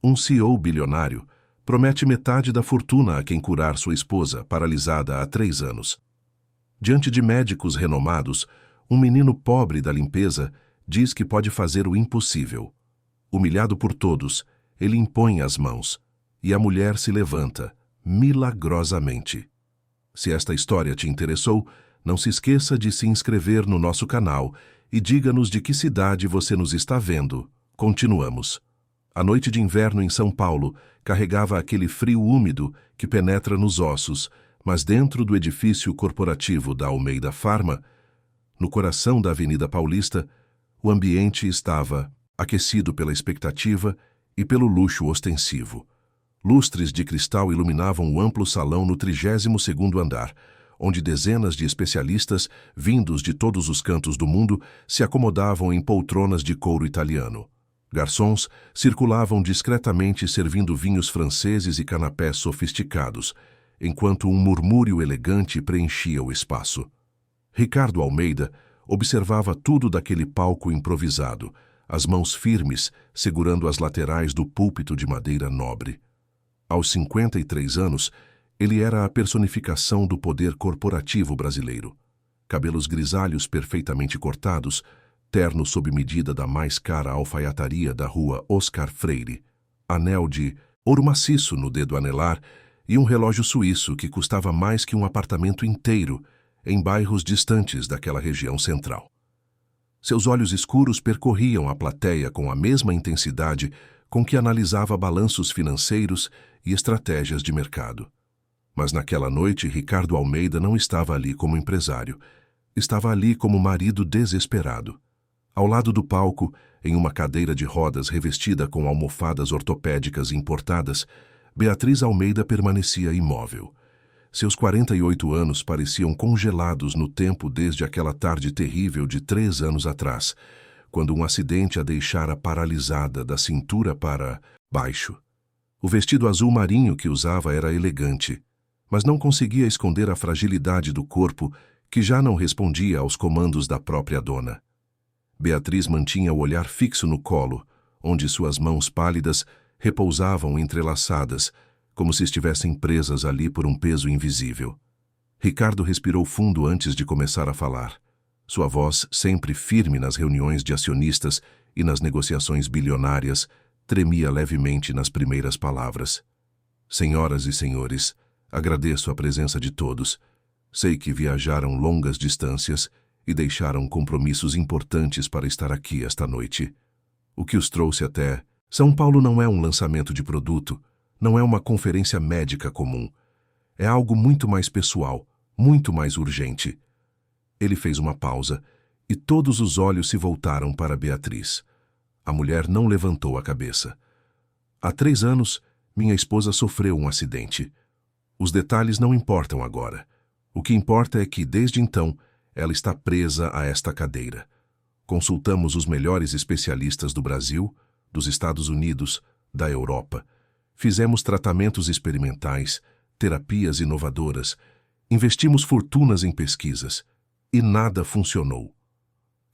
Um CEO bilionário promete metade da fortuna a quem curar sua esposa, paralisada há 3 anos. Diante de médicos renomados, um menino pobre da limpeza diz que pode fazer o impossível. Humilhado por todos, ele impõe as mãos, e a mulher se levanta, milagrosamente. Se esta história te interessou, não se esqueça de se inscrever no nosso canal e diga-nos de que cidade você nos está vendo. Continuamos. A noite de inverno em São Paulo carregava aquele frio úmido que penetra nos ossos, mas dentro do edifício corporativo da Almeida Pharma, no coração da Avenida Paulista, o ambiente estava aquecido pela expectativa e pelo luxo ostensivo. Lustres de cristal iluminavam o amplo salão no 32º andar, onde dezenas de especialistas, vindos de todos os cantos do mundo, se acomodavam em poltronas de couro italiano. Garçons circulavam discretamente servindo vinhos franceses e canapés sofisticados, enquanto um murmúrio elegante preenchia o espaço. Ricardo Almeida observava tudo daquele palco improvisado, as mãos firmes segurando as laterais do púlpito de madeira nobre. Aos 53 anos, ele era a personificação do poder corporativo brasileiro. Cabelos grisalhos perfeitamente cortados, terno sob medida da mais cara alfaiataria da rua Oscar Freire, anel de ouro maciço no dedo anelar e um relógio suíço que custava mais que um apartamento inteiro em bairros distantes daquela região central. Seus olhos escuros percorriam a plateia com a mesma intensidade com que analisava balanços financeiros e estratégias de mercado. Mas naquela noite, Ricardo Almeida não estava ali como empresário. Estava ali como marido desesperado. Ao lado do palco, em uma cadeira de rodas revestida com almofadas ortopédicas importadas, Beatriz Almeida permanecia imóvel. Seus 48 anos pareciam congelados no tempo desde aquela tarde terrível de 3 anos atrás, quando um acidente a deixara paralisada da cintura para baixo. O vestido azul marinho que usava era elegante, mas não conseguia esconder a fragilidade do corpo que já não respondia aos comandos da própria dona. Beatriz mantinha o olhar fixo no colo, onde suas mãos pálidas repousavam entrelaçadas, como se estivessem presas ali por um peso invisível. Ricardo respirou fundo antes de começar a falar. Sua voz, sempre firme nas reuniões de acionistas e nas negociações bilionárias, tremia levemente nas primeiras palavras. Senhoras e senhores, agradeço a presença de todos. Sei que viajaram longas distâncias e deixaram compromissos importantes para estar aqui esta noite. O que os trouxe até São Paulo não é um lançamento de produto, não é uma conferência médica comum. É algo muito mais pessoal, muito mais urgente. Ele fez uma pausa e todos os olhos se voltaram para Beatriz. A mulher não levantou a cabeça. Há 3 anos, minha esposa sofreu um acidente. Os detalhes não importam agora. O que importa é que, desde então, ela está presa a esta cadeira. Consultamos os melhores especialistas do Brasil, dos Estados Unidos, da Europa. Fizemos tratamentos experimentais, terapias inovadoras, investimos fortunas em pesquisas, e nada funcionou.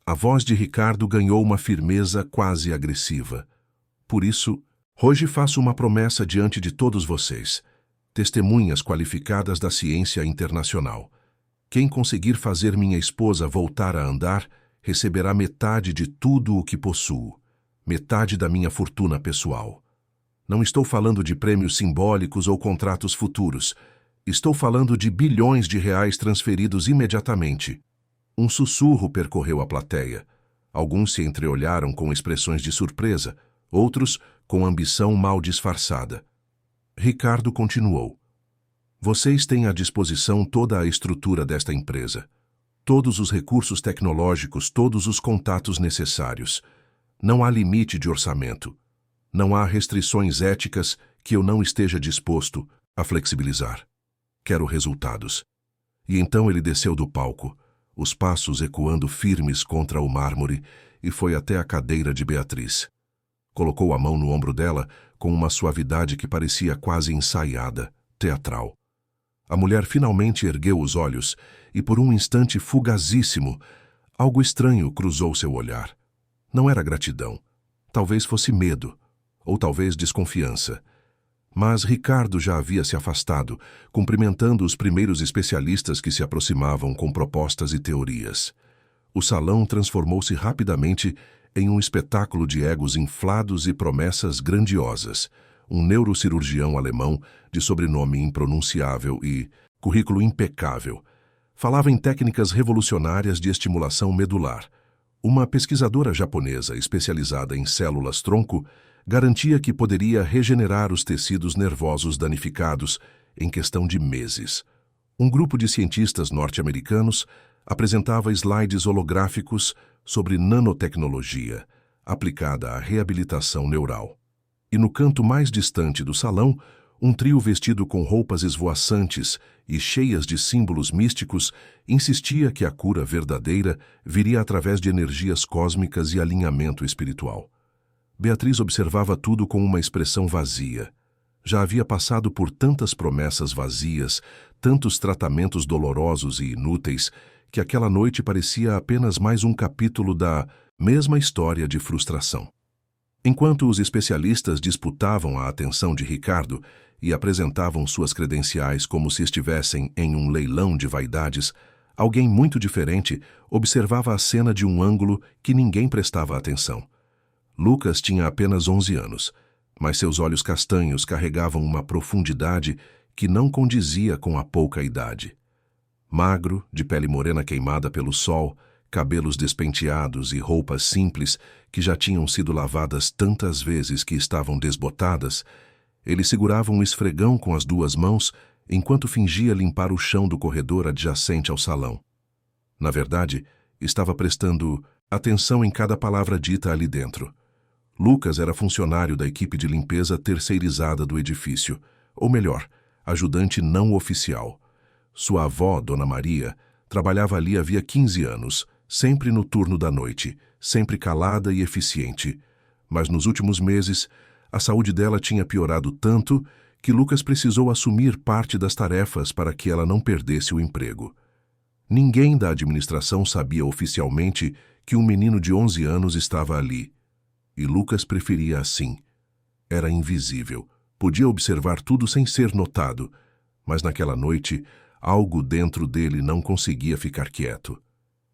A voz de Ricardo ganhou uma firmeza quase agressiva. Por isso, hoje faço uma promessa diante de todos vocês, testemunhas qualificadas da ciência internacional. Quem conseguir fazer minha esposa voltar a andar, receberá metade de tudo o que possuo, metade da minha fortuna pessoal. Não estou falando de prêmios simbólicos ou contratos futuros. Estou falando de bilhões de reais transferidos imediatamente. Um sussurro percorreu a plateia. Alguns se entreolharam com expressões de surpresa, outros com ambição mal disfarçada. Ricardo continuou. Vocês têm à disposição toda a estrutura desta empresa, todos os recursos tecnológicos, todos os contatos necessários. Não há limite de orçamento. Não há restrições éticas que eu não esteja disposto a flexibilizar. Quero resultados. E então ele desceu do palco, os passos ecoando firmes contra o mármore, e foi até a cadeira de Beatriz. Colocou a mão no ombro dela com uma suavidade que parecia quase ensaiada, teatral. A mulher finalmente ergueu os olhos e, por um instante fugazíssimo, algo estranho cruzou seu olhar. Não era gratidão. Talvez fosse medo. ou talvez desconfiança. Mas Ricardo já havia se afastado, cumprimentando os primeiros especialistas que se aproximavam com propostas e teorias. O salão transformou-se rapidamente em um espetáculo de egos inflados e promessas grandiosas. Um neurocirurgião alemão, de sobrenome impronunciável e currículo impecável, falava em técnicas revolucionárias de estimulação medular. Uma pesquisadora japonesa especializada em células-tronco garantia que poderia regenerar os tecidos nervosos danificados em questão de meses. Um grupo de cientistas norte-americanos apresentava slides holográficos sobre nanotecnologia aplicada à reabilitação neural. E no canto mais distante do salão, um trio vestido com roupas esvoaçantes e cheias de símbolos místicos insistia que a cura verdadeira viria através de energias cósmicas e alinhamento espiritual. Beatriz observava tudo com uma expressão vazia. Já havia passado por tantas promessas vazias, tantos tratamentos dolorosos e inúteis, que aquela noite parecia apenas mais um capítulo da mesma história de frustração. Enquanto os especialistas disputavam a atenção de Ricardo e apresentavam suas credenciais como se estivessem em um leilão de vaidades, alguém muito diferente observava a cena de um ângulo que ninguém prestava atenção. Lucas tinha apenas 11 anos, mas seus olhos castanhos carregavam uma profundidade que não condizia com a pouca idade. Magro, de pele morena queimada pelo sol, cabelos despenteados e roupas simples que já tinham sido lavadas tantas vezes que estavam desbotadas, ele segurava um esfregão com as duas mãos enquanto fingia limpar o chão do corredor adjacente ao salão. Na verdade, estava prestando atenção em cada palavra dita ali dentro. Lucas era funcionário da equipe de limpeza terceirizada do edifício, ou melhor, ajudante não oficial. Sua avó, Dona Maria, trabalhava ali havia 15 anos, sempre no turno da noite, sempre calada e eficiente. Mas nos últimos meses, a saúde dela tinha piorado tanto que Lucas precisou assumir parte das tarefas para que ela não perdesse o emprego. Ninguém da administração sabia oficialmente que um menino de 11 anos estava ali. E Lucas preferia assim. Era invisível, podia observar tudo sem ser notado, mas naquela noite, algo dentro dele não conseguia ficar quieto.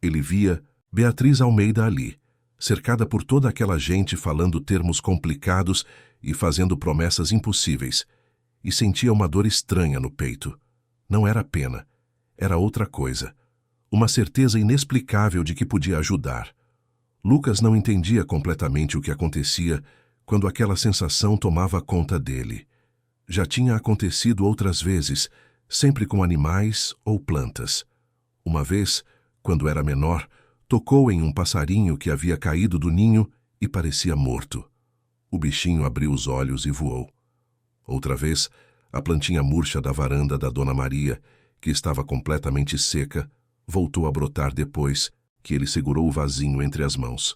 Ele via Beatriz Almeida ali, cercada por toda aquela gente falando termos complicados e fazendo promessas impossíveis, e sentia uma dor estranha no peito. Não era pena, era outra coisa, uma certeza inexplicável de que podia ajudar. Lucas não entendia completamente o que acontecia quando aquela sensação tomava conta dele. Já tinha acontecido outras vezes, sempre com animais ou plantas. Uma vez, quando era menor, tocou em um passarinho que havia caído do ninho e parecia morto. O bichinho abriu os olhos e voou. Outra vez, a plantinha murcha da varanda da Dona Maria, que estava completamente seca, voltou a brotar depois que ele segurou o vasinho entre as mãos.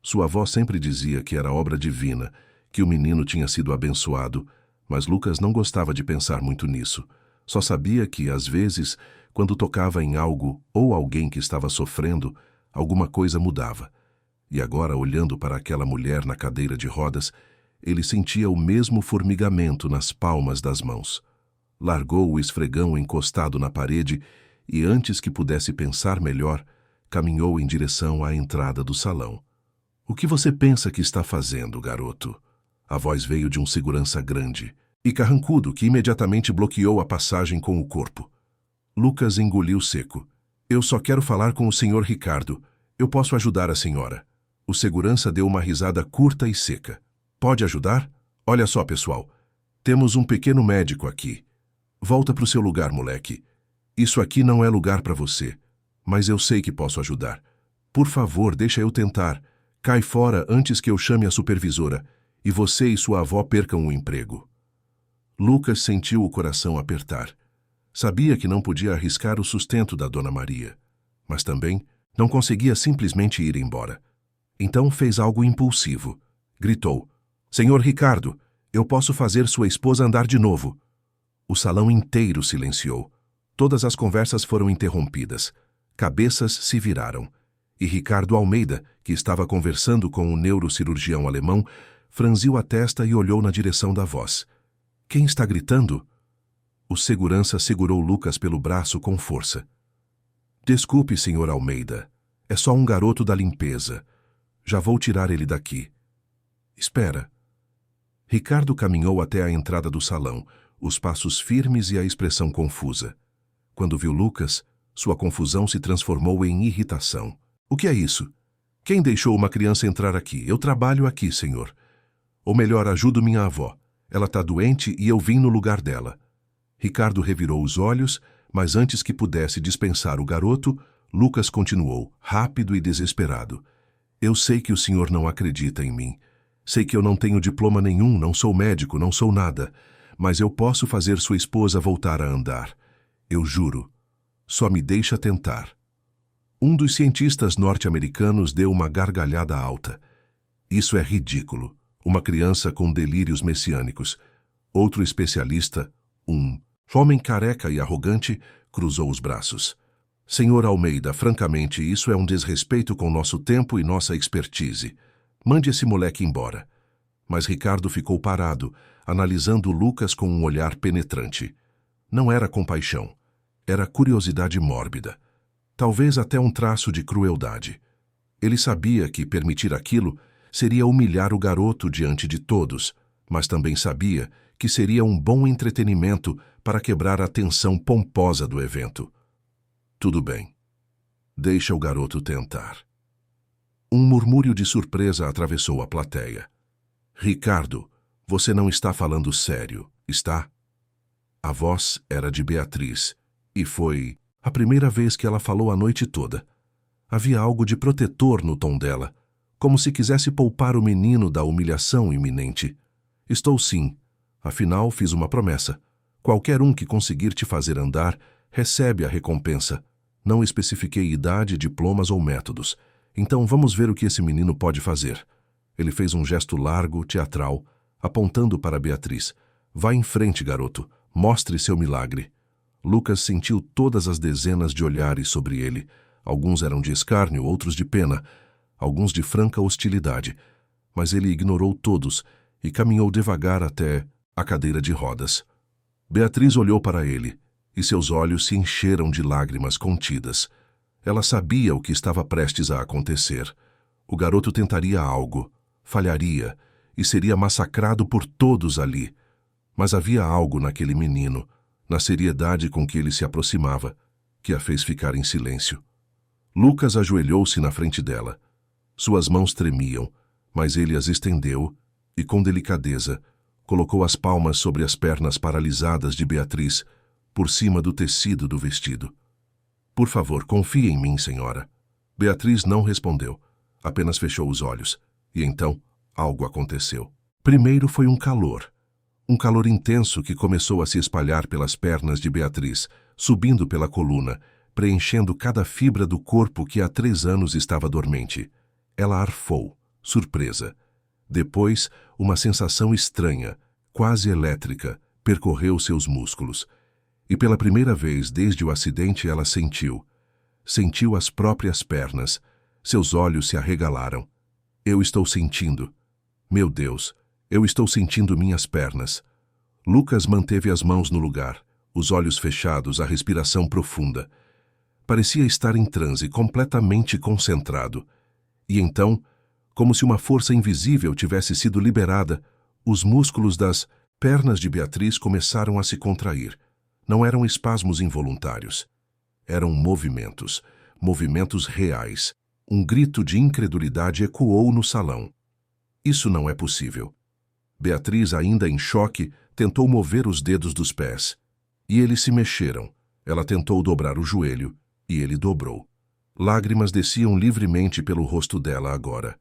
Sua avó sempre dizia que era obra divina, que o menino tinha sido abençoado, mas Lucas não gostava de pensar muito nisso. Só sabia que, às vezes, quando tocava em algo ou alguém que estava sofrendo, alguma coisa mudava. E agora, olhando para aquela mulher na cadeira de rodas, ele sentia o mesmo formigamento nas palmas das mãos. Largou o esfregão encostado na parede e, antes que pudesse pensar melhor, caminhou em direção à entrada do salão. "O que você pensa que está fazendo, garoto?" A voz veio de um segurança grande e carrancudo que imediatamente bloqueou a passagem com o corpo. Lucas engoliu seco. "Eu só quero falar com o Sr. Ricardo. Eu posso ajudar a senhora." O segurança deu uma risada curta e seca. "Pode ajudar? Olha só, pessoal. Temos um pequeno médico aqui. Volta para o seu lugar, moleque. Isso aqui não é lugar para você. Mas eu sei que posso ajudar. Por favor, deixa eu tentar. Cai fora antes que eu chame a supervisora e você e sua avó percam o emprego." Lucas sentiu o coração apertar. Sabia que não podia arriscar o sustento da Dona Maria, mas também não conseguia simplesmente ir embora. Então fez algo impulsivo. Gritou: "Senhor Ricardo, eu posso fazer sua esposa andar de novo." O salão inteiro silenciou. Todas as conversas foram interrompidas. Cabeças se viraram. E Ricardo Almeida, que estava conversando com o neurocirurgião alemão, franziu a testa e olhou na direção da voz. Quem está gritando? O segurança segurou Lucas pelo braço com força. Desculpe, Sr. Almeida. É só um garoto da limpeza. Já vou tirar ele daqui. Espera. Ricardo caminhou até a entrada do salão, os passos firmes e a expressão confusa. Quando viu Lucas, sua confusão se transformou em irritação. O que é isso? Quem deixou uma criança entrar aqui? Eu trabalho aqui, senhor. Ou melhor, ajudo minha avó. Ela está doente e eu vim no lugar dela. Ricardo revirou os olhos, mas antes que pudesse dispensar o garoto, Lucas continuou, rápido e desesperado. Eu sei que o senhor não acredita em mim. Sei que eu não tenho diploma nenhum, não sou médico, não sou nada. Mas eu posso fazer sua esposa voltar a andar. Eu juro. Só me deixa tentar. Um dos cientistas norte-americanos deu uma gargalhada alta. Isso é ridículo. Uma criança com delírios messiânicos. Outro especialista, um homem careca e arrogante, cruzou os braços. Senhor Almeida, francamente, isso é um desrespeito com nosso tempo e nossa expertise. Mande esse moleque embora. Mas Ricardo ficou parado, analisando Lucas com um olhar penetrante. Não era compaixão. Era curiosidade mórbida. Talvez até um traço de crueldade. Ele sabia que permitir aquilo seria humilhar o garoto diante de todos, mas também sabia que seria um bom entretenimento para quebrar a tensão pomposa do evento. Tudo bem. Deixa o garoto tentar. Um murmúrio de surpresa atravessou a plateia. Ricardo, você não está falando sério, está? A voz era de Beatriz, e foi a primeira vez que ela falou a noite toda. Havia algo de protetor no tom dela, como se quisesse poupar o menino da humilhação iminente. Estou sim. Afinal, fiz uma promessa. Qualquer um que conseguir te fazer andar, recebe a recompensa. Não especifiquei idade, diplomas ou métodos. Então vamos ver o que esse menino pode fazer. Ele fez um gesto largo, teatral, apontando para Beatriz. Vá em frente, garoto. Mostre seu milagre. Lucas sentiu todas as dezenas de olhares sobre ele. Alguns eram de escárnio, outros de pena, alguns de franca hostilidade. Mas ele ignorou todos e caminhou devagar até a cadeira de rodas. Beatriz olhou para ele, e seus olhos se encheram de lágrimas contidas. Ela sabia o que estava prestes a acontecer. O garoto tentaria algo, falharia, e seria massacrado por todos ali. Mas havia algo naquele menino, na seriedade com que ele se aproximava, que a fez ficar em silêncio. Lucas ajoelhou-se na frente dela. Suas mãos tremiam, mas ele as estendeu e, com delicadeza, colocou as palmas sobre as pernas paralisadas de Beatriz, por cima do tecido do vestido. Por favor, confie em mim, senhora. Beatriz não respondeu, apenas fechou os olhos, e então algo aconteceu. Primeiro foi um calor intenso que começou a se espalhar pelas pernas de Beatriz, subindo pela coluna, preenchendo cada fibra do corpo que há 3 anos estava dormente. Ela arfou, surpresa. Depois, uma sensação estranha, quase elétrica, percorreu seus músculos. E pela primeira vez desde o acidente ela sentiu as próprias pernas. Seus olhos se arregalaram. Eu estou sentindo. Meu Deus, eu estou sentindo minhas pernas. Lucas manteve as mãos no lugar, os olhos fechados, a respiração profunda. Parecia estar em transe, completamente concentrado. E então, como se uma força invisível tivesse sido liberada, os músculos das pernas de Beatriz começaram a se contrair. Não eram espasmos involuntários. Eram movimentos reais. Um grito de incredulidade ecoou no salão. Isso não é possível. Beatriz, ainda em choque, tentou mover os dedos dos pés. E eles se mexeram. Ela tentou dobrar o joelho, e ele dobrou. Lágrimas desciam livremente pelo rosto dela agora.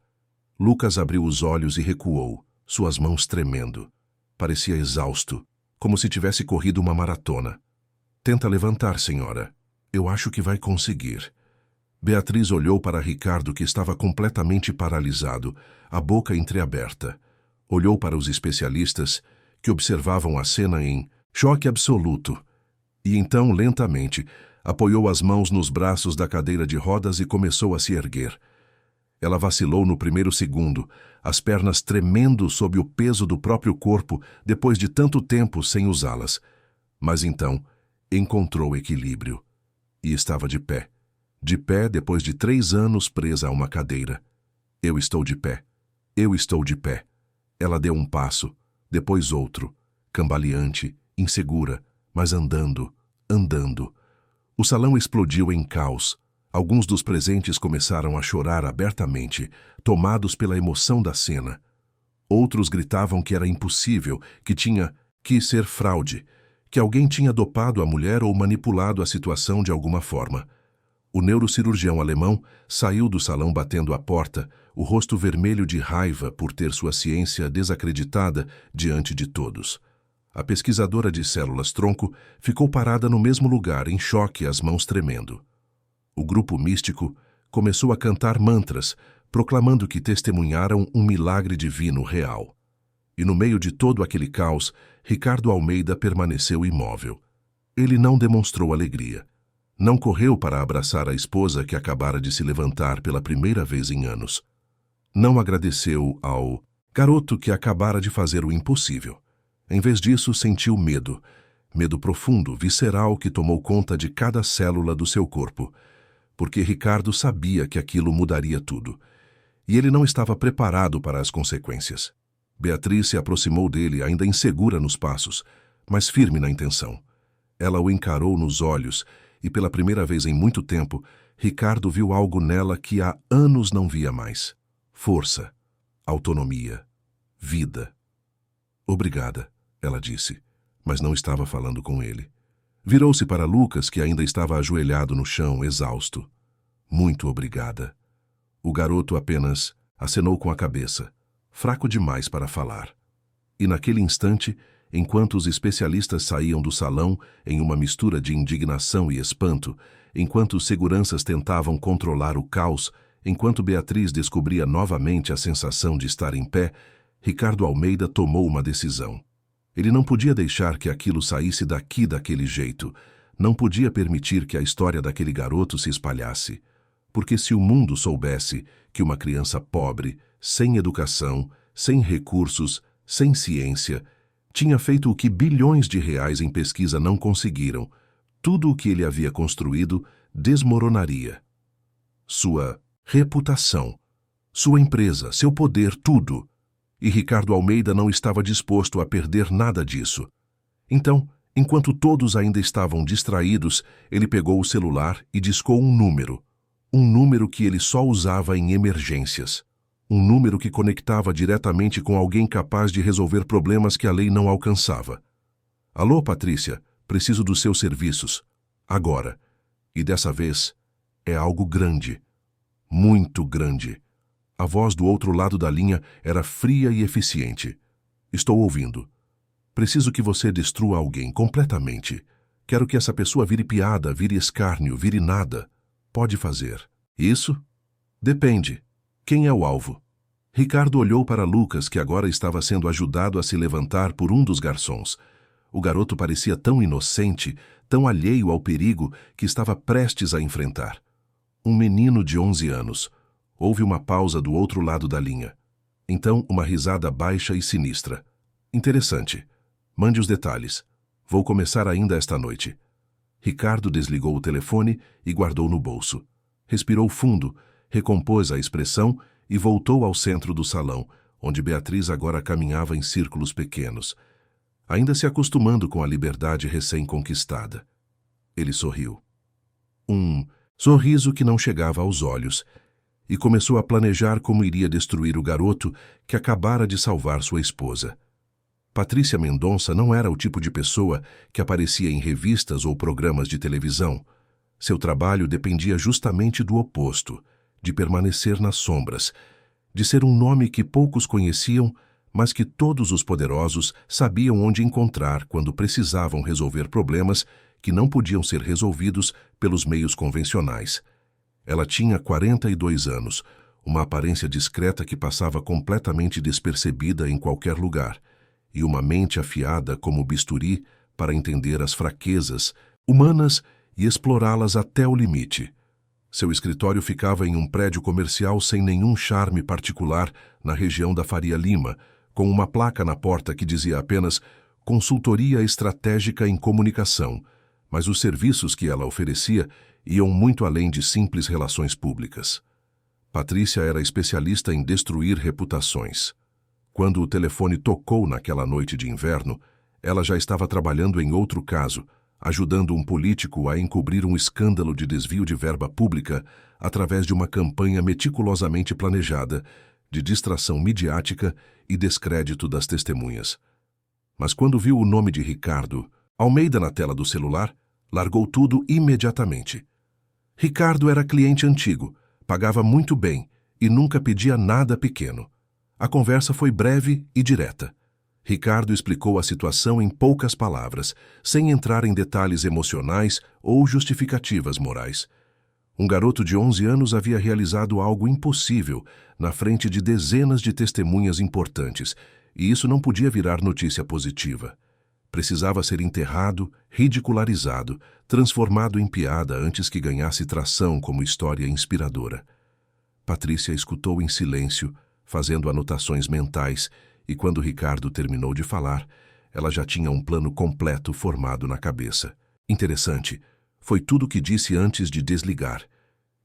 Lucas abriu os olhos e recuou, suas mãos tremendo. Parecia exausto, como se tivesse corrido uma maratona. Tenta levantar, senhora. Eu acho que vai conseguir. Beatriz olhou para Ricardo, que estava completamente paralisado, a boca entreaberta. Olhou para os especialistas, que observavam a cena em choque absoluto. E então, lentamente, apoiou as mãos nos braços da cadeira de rodas e começou a se erguer. Ela vacilou no primeiro segundo, as pernas tremendo sob o peso do próprio corpo depois de tanto tempo sem usá-las. Mas então encontrou equilíbrio e estava de pé. De pé depois de 3 anos presa a uma cadeira. Eu estou de pé. Eu estou de pé. Ela deu um passo, depois outro, cambaleante, insegura, mas andando, andando. O salão explodiu em caos. Alguns dos presentes começaram a chorar abertamente, tomados pela emoção da cena. Outros gritavam que era impossível, que tinha que ser fraude, que alguém tinha dopado a mulher ou manipulado a situação de alguma forma. O neurocirurgião alemão saiu do salão batendo a porta, o rosto vermelho de raiva por ter sua ciência desacreditada diante de todos. A pesquisadora de células-tronco ficou parada no mesmo lugar, em choque, as mãos tremendo. O grupo místico começou a cantar mantras, proclamando que testemunharam um milagre divino real. E no meio de todo aquele caos, Ricardo Almeida permaneceu imóvel. Ele não demonstrou alegria. Não correu para abraçar a esposa que acabara de se levantar pela primeira vez em anos. Não agradeceu ao garoto que acabara de fazer o impossível. Em vez disso, sentiu medo. Medo profundo, visceral, que tomou conta de cada célula do seu corpo. Porque Ricardo sabia que aquilo mudaria tudo. E ele não estava preparado para as consequências. Beatriz se aproximou dele, ainda insegura nos passos, mas firme na intenção. Ela o encarou nos olhos e, pela primeira vez em muito tempo, Ricardo viu algo nela que há anos não via mais. Força, autonomia, vida. Obrigada, ela disse, mas não estava falando com ele. Virou-se para Lucas, que ainda estava ajoelhado no chão, exausto. Muito obrigada. O garoto apenas acenou com a cabeça, fraco demais para falar. E naquele instante, enquanto os especialistas saíam do salão em uma mistura de indignação e espanto, enquanto os seguranças tentavam controlar o caos, enquanto Beatriz descobria novamente a sensação de estar em pé, Ricardo Almeida tomou uma decisão. Ele não podia deixar que aquilo saísse daqui daquele jeito. Não podia permitir que a história daquele garoto se espalhasse. Porque se o mundo soubesse que uma criança pobre, sem educação, sem recursos, sem ciência, tinha feito o que bilhões de reais em pesquisa não conseguiram, tudo o que ele havia construído desmoronaria. Sua reputação, sua empresa, seu poder, tudo. E Ricardo Almeida não estava disposto a perder nada disso. Então, enquanto todos ainda estavam distraídos, ele pegou o celular e discou um número que ele só usava em emergências. Um número que conectava diretamente com alguém capaz de resolver problemas que a lei não alcançava. Alô, Patrícia, preciso dos seus serviços. Agora. E dessa vez, é algo grande. Muito grande. A voz do outro lado da linha era fria e eficiente. Estou ouvindo. Preciso que você destrua alguém completamente. Quero que essa pessoa vire piada, vire escárnio, vire nada. Pode fazer. Isso? Depende. Quem é o alvo? Ricardo olhou para Lucas, que agora estava sendo ajudado a se levantar por um dos garçons. O garoto parecia tão inocente, tão alheio ao perigo que estava prestes a enfrentar. Um menino de 11 anos. Houve uma pausa do outro lado da linha. Então, uma risada baixa e sinistra. Interessante. Mande os detalhes. Vou começar ainda esta noite. Ricardo desligou o telefone e guardou no bolso. Respirou fundo, recompôs a expressão e voltou ao centro do salão, onde Beatriz agora caminhava em círculos pequenos, ainda se acostumando com a liberdade recém-conquistada. Ele sorriu. Um sorriso que não chegava aos olhos, e começou a planejar como iria destruir o garoto que acabara de salvar sua esposa. Patrícia Mendonça não era o tipo de pessoa que aparecia em revistas ou programas de televisão. Seu trabalho dependia justamente do oposto, de permanecer nas sombras, de ser um nome que poucos conheciam, mas que todos os poderosos sabiam onde encontrar quando precisavam resolver problemas que não podiam ser resolvidos pelos meios convencionais. Ela tinha 42 anos, uma aparência discreta que passava completamente despercebida em qualquer lugar, e uma mente afiada como bisturi para entender as fraquezas humanas e explorá-las até o limite. Seu escritório ficava em um prédio comercial sem nenhum charme particular na região da Faria Lima, com uma placa na porta que dizia apenas Consultoria Estratégica em Comunicação, mas os serviços que ela oferecia iam muito além de simples relações públicas. Patrícia era especialista em destruir reputações. Quando o telefone tocou naquela noite de inverno, ela já estava trabalhando em outro caso, ajudando um político a encobrir um escândalo de desvio de verba pública através de uma campanha meticulosamente planejada de distração midiática e descrédito das testemunhas. Mas quando viu o nome de Ricardo Almeida na tela do celular, largou tudo imediatamente. Ricardo era cliente antigo, pagava muito bem e nunca pedia nada pequeno. A conversa foi breve e direta. Ricardo explicou a situação em poucas palavras, sem entrar em detalhes emocionais ou justificativas morais. Um garoto de 11 anos havia realizado algo impossível na frente de dezenas de testemunhas importantes, e isso não podia virar notícia positiva. Precisava ser enterrado, ridicularizado, transformado em piada antes que ganhasse tração como história inspiradora. Patrícia escutou em silêncio, fazendo anotações mentais, e quando Ricardo terminou de falar, ela já tinha um plano completo formado na cabeça. Interessante, foi tudo o que disse antes de desligar.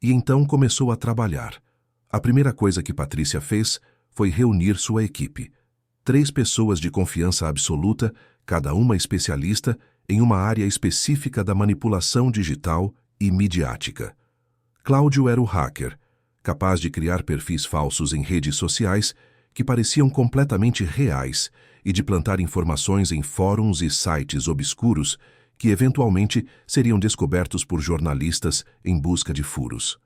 E então começou a trabalhar. A primeira coisa que Patrícia fez foi reunir sua equipe. 3 pessoas de confiança absoluta, cada uma especialista em uma área específica da manipulação digital e midiática. Cláudio era o hacker, capaz de criar perfis falsos em redes sociais que pareciam completamente reais e de plantar informações em fóruns e sites obscuros que eventualmente seriam descobertos por jornalistas em busca de furos.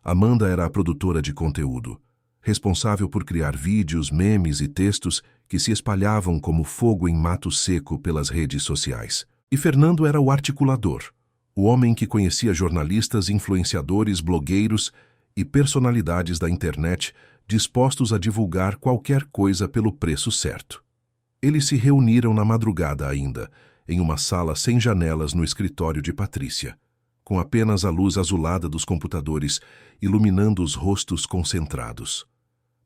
Amanda era a produtora de conteúdo, responsável por criar vídeos, memes e textos que se espalhavam como fogo em mato seco pelas redes sociais. E Fernando era o articulador, o homem que conhecia jornalistas, influenciadores, blogueiros e personalidades da internet dispostos a divulgar qualquer coisa pelo preço certo. Eles se reuniram na madrugada ainda, em uma sala sem janelas no escritório de Patrícia, com apenas a luz azulada dos computadores iluminando os rostos concentrados.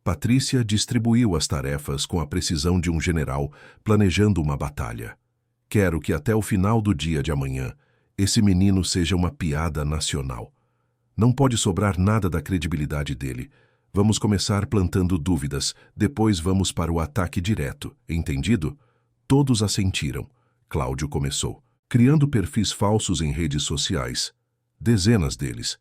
Patrícia distribuiu as tarefas com a precisão de um general planejando uma batalha. Quero que até o final do dia de amanhã esse menino seja uma piada nacional. Não pode sobrar nada da credibilidade dele. Vamos começar plantando dúvidas, depois vamos para o ataque direto, entendido? Todos assentiram. Cláudio começou, criando perfis falsos em redes sociais. Dezenas deles,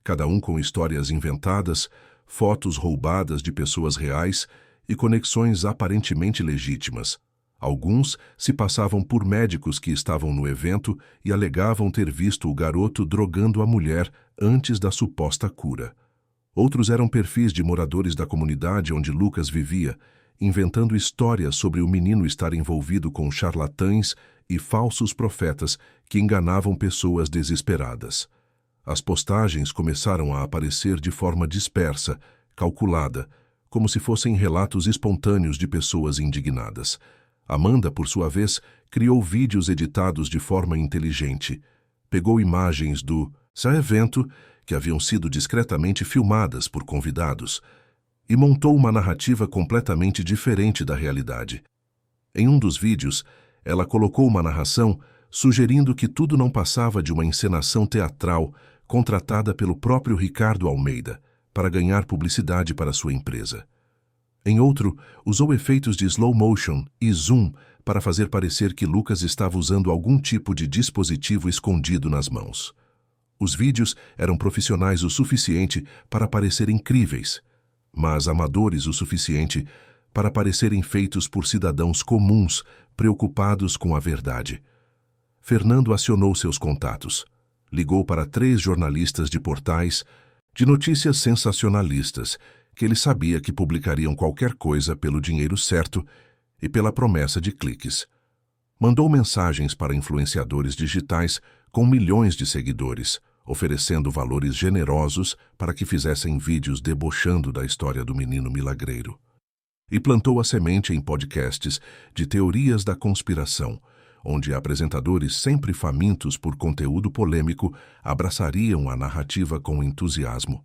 cada um com histórias inventadas, fotos roubadas de pessoas reais e conexões aparentemente legítimas. Alguns se passavam por médicos que estavam no evento e alegavam ter visto o garoto drogando a mulher antes da suposta cura. Outros eram perfis de moradores da comunidade onde Lucas vivia, inventando histórias sobre o menino estar envolvido com charlatães e falsos profetas que enganavam pessoas desesperadas. As postagens começaram a aparecer de forma dispersa, calculada, como se fossem relatos espontâneos de pessoas indignadas. Amanda, por sua vez, criou vídeos editados de forma inteligente. Pegou imagens do evento, que haviam sido discretamente filmadas por convidados, e montou uma narrativa completamente diferente da realidade. Em um dos vídeos, ela colocou uma narração sugerindo que tudo não passava de uma encenação teatral contratada pelo próprio Ricardo Almeida para ganhar publicidade para sua empresa. Em outro, usou efeitos de slow motion e zoom para fazer parecer que Lucas estava usando algum tipo de dispositivo escondido nas mãos. Os vídeos eram profissionais o suficiente para parecerem incríveis, mas amadores o suficiente para parecerem feitos por cidadãos comuns preocupados com a verdade. Fernando acionou seus contatos. Ligou para 3 jornalistas de portais de notícias sensacionalistas que ele sabia que publicariam qualquer coisa pelo dinheiro certo e pela promessa de cliques. Mandou mensagens para influenciadores digitais com milhões de seguidores, oferecendo valores generosos para que fizessem vídeos debochando da história do menino milagreiro. E plantou a semente em podcasts de teorias da conspiração, onde apresentadores sempre famintos por conteúdo polêmico abraçariam a narrativa com entusiasmo.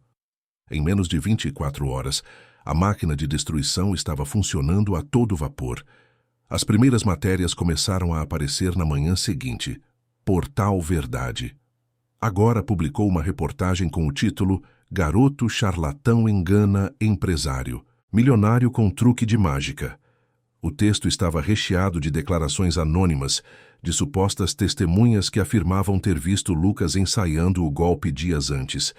Em menos de 24 horas, a máquina de destruição estava funcionando a todo vapor. As primeiras matérias começaram a aparecer na manhã seguinte. Portal Verdade. Agora publicou uma reportagem com o título Garoto charlatão engana empresário. Milionário com truque de mágica. O texto estava recheado de declarações anônimas de supostas testemunhas que afirmavam ter visto Lucas ensaiando o golpe dias antes.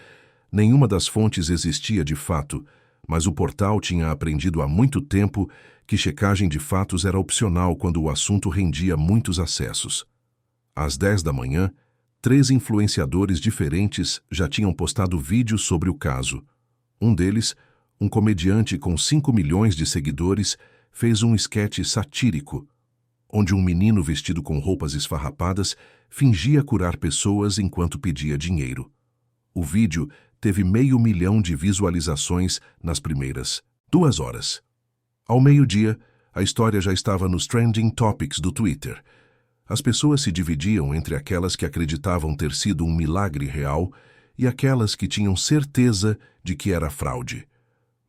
Nenhuma das fontes existia de fato, mas o portal tinha aprendido há muito tempo que checagem de fatos era opcional quando o assunto rendia muitos acessos. Às 10 da manhã, 3 influenciadores diferentes já tinham postado vídeos sobre o caso. Um deles, um comediante com 5 milhões de seguidores, fez um esquete satírico, onde um menino vestido com roupas esfarrapadas fingia curar pessoas enquanto pedia dinheiro. O vídeo teve 500 mil de visualizações nas primeiras 2 horas. Ao meio-dia, a história já estava nos Trending Topics do Twitter. As pessoas se dividiam entre aquelas que acreditavam ter sido um milagre real e aquelas que tinham certeza de que era fraude.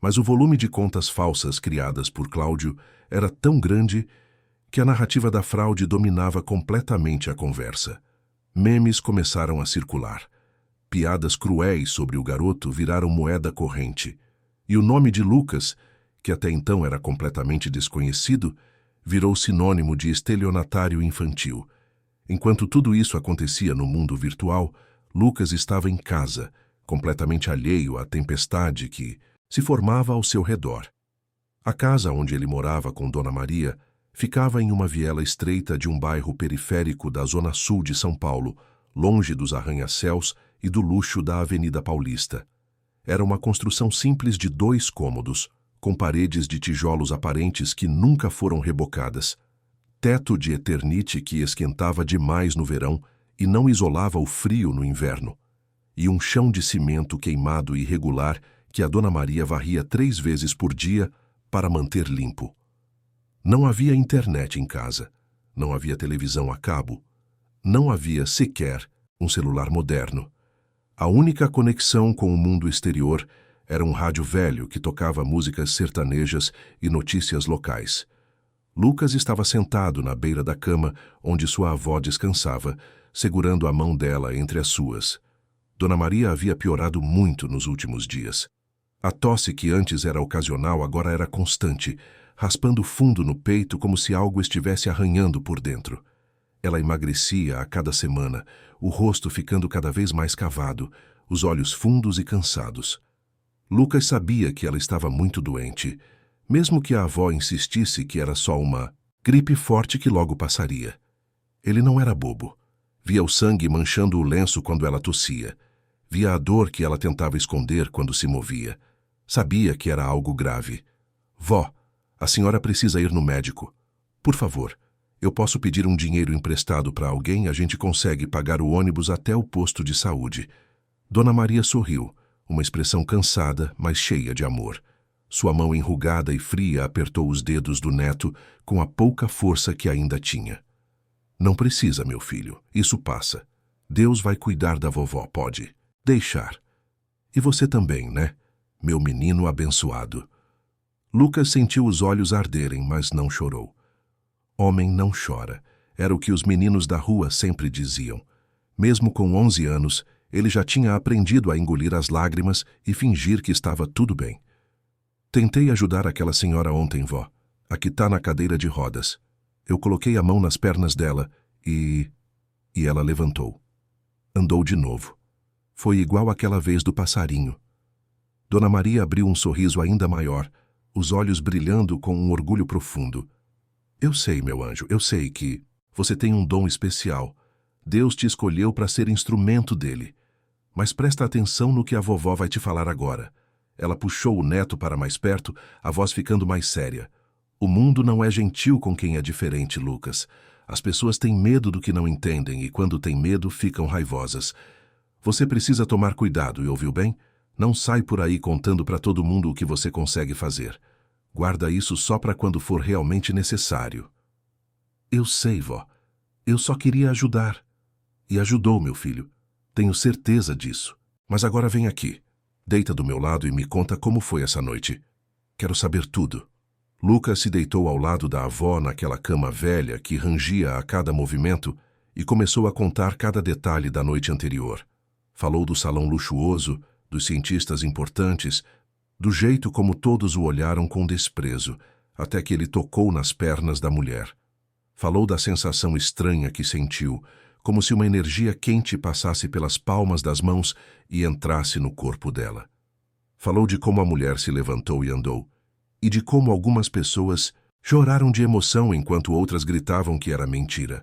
Mas o volume de contas falsas criadas por Cláudio era tão grande que a narrativa da fraude dominava completamente a conversa. Memes começaram a circular. Piadas cruéis sobre o garoto viraram moeda corrente. E o nome de Lucas, que até então era completamente desconhecido, virou sinônimo de estelionatário infantil. Enquanto tudo isso acontecia no mundo virtual, Lucas estava em casa, completamente alheio à tempestade que se formava ao seu redor. A casa onde ele morava com Dona Maria ficava em uma viela estreita de um bairro periférico da zona sul de São Paulo, longe dos arranha-céus e do luxo da Avenida Paulista. Era uma construção simples de 2 cômodos, com paredes de tijolos aparentes que nunca foram rebocadas, teto de eternite que esquentava demais no verão e não isolava o frio no inverno, e um chão de cimento queimado e irregular que a Dona Maria varria 3 vezes por dia para manter limpo. Não havia internet em casa, não havia televisão a cabo, não havia sequer um celular moderno. A única conexão com o mundo exterior era um rádio velho que tocava músicas sertanejas e notícias locais. Lucas estava sentado na beira da cama onde sua avó descansava, segurando a mão dela entre as suas. Dona Maria havia piorado muito nos últimos dias. A tosse que antes era ocasional agora era constante, raspando fundo no peito como se algo estivesse arranhando por dentro. Ela emagrecia a cada semana, o rosto ficando cada vez mais cavado, os olhos fundos e cansados. Lucas sabia que ela estava muito doente, mesmo que a avó insistisse que era só uma gripe forte que logo passaria. Ele não era bobo. Via o sangue manchando o lenço quando ela tossia. Via a dor que ela tentava esconder quando se movia. Sabia que era algo grave. Vó, a senhora precisa ir no médico. Por favor, eu posso pedir um dinheiro emprestado para alguém, a gente consegue pagar o ônibus até o posto de saúde. Dona Maria sorriu, uma expressão cansada, mas cheia de amor. Sua mão enrugada e fria apertou os dedos do neto com a pouca força que ainda tinha. Não precisa, meu filho, isso passa. Deus vai cuidar da vovó, pode deixar. E você também, né? Meu menino abençoado. Lucas sentiu os olhos arderem, mas não chorou. Homem não chora, era o que os meninos da rua sempre diziam. Mesmo com 11 anos, ele já tinha aprendido a engolir as lágrimas e fingir que estava tudo bem. Tentei ajudar aquela senhora ontem, vó. A que tá na cadeira de rodas. Eu coloquei a mão nas pernas dela e ela levantou. Andou de novo. Foi igual àquela vez do passarinho. Dona Maria abriu um sorriso ainda maior, os olhos brilhando com um orgulho profundo. Eu sei, meu anjo, eu sei que você tem um dom especial. Deus te escolheu para ser instrumento dele. Mas presta atenção no que a vovó vai te falar agora. Ela puxou o neto para mais perto, a voz ficando mais séria. O mundo não é gentil com quem é diferente, Lucas. As pessoas têm medo do que não entendem e quando têm medo ficam raivosas. Você precisa tomar cuidado, e ouviu bem? Não sai por aí contando para todo mundo o que você consegue fazer. Guarda isso só para quando for realmente necessário. Eu sei, vó. Eu só queria ajudar. E ajudou, meu filho. Tenho certeza disso. Mas agora vem aqui. Deita do meu lado e me conta como foi essa noite. Quero saber tudo. Lucas se deitou ao lado da avó naquela cama velha que rangia a cada movimento e começou a contar cada detalhe da noite anterior. Falou do salão luxuoso, dos cientistas importantes, do jeito como todos o olharam com desprezo, até que ele tocou nas pernas da mulher. Falou da sensação estranha que sentiu, como se uma energia quente passasse pelas palmas das mãos e entrasse no corpo dela. Falou de como a mulher se levantou e andou, e de como algumas pessoas choraram de emoção enquanto outras gritavam que era mentira.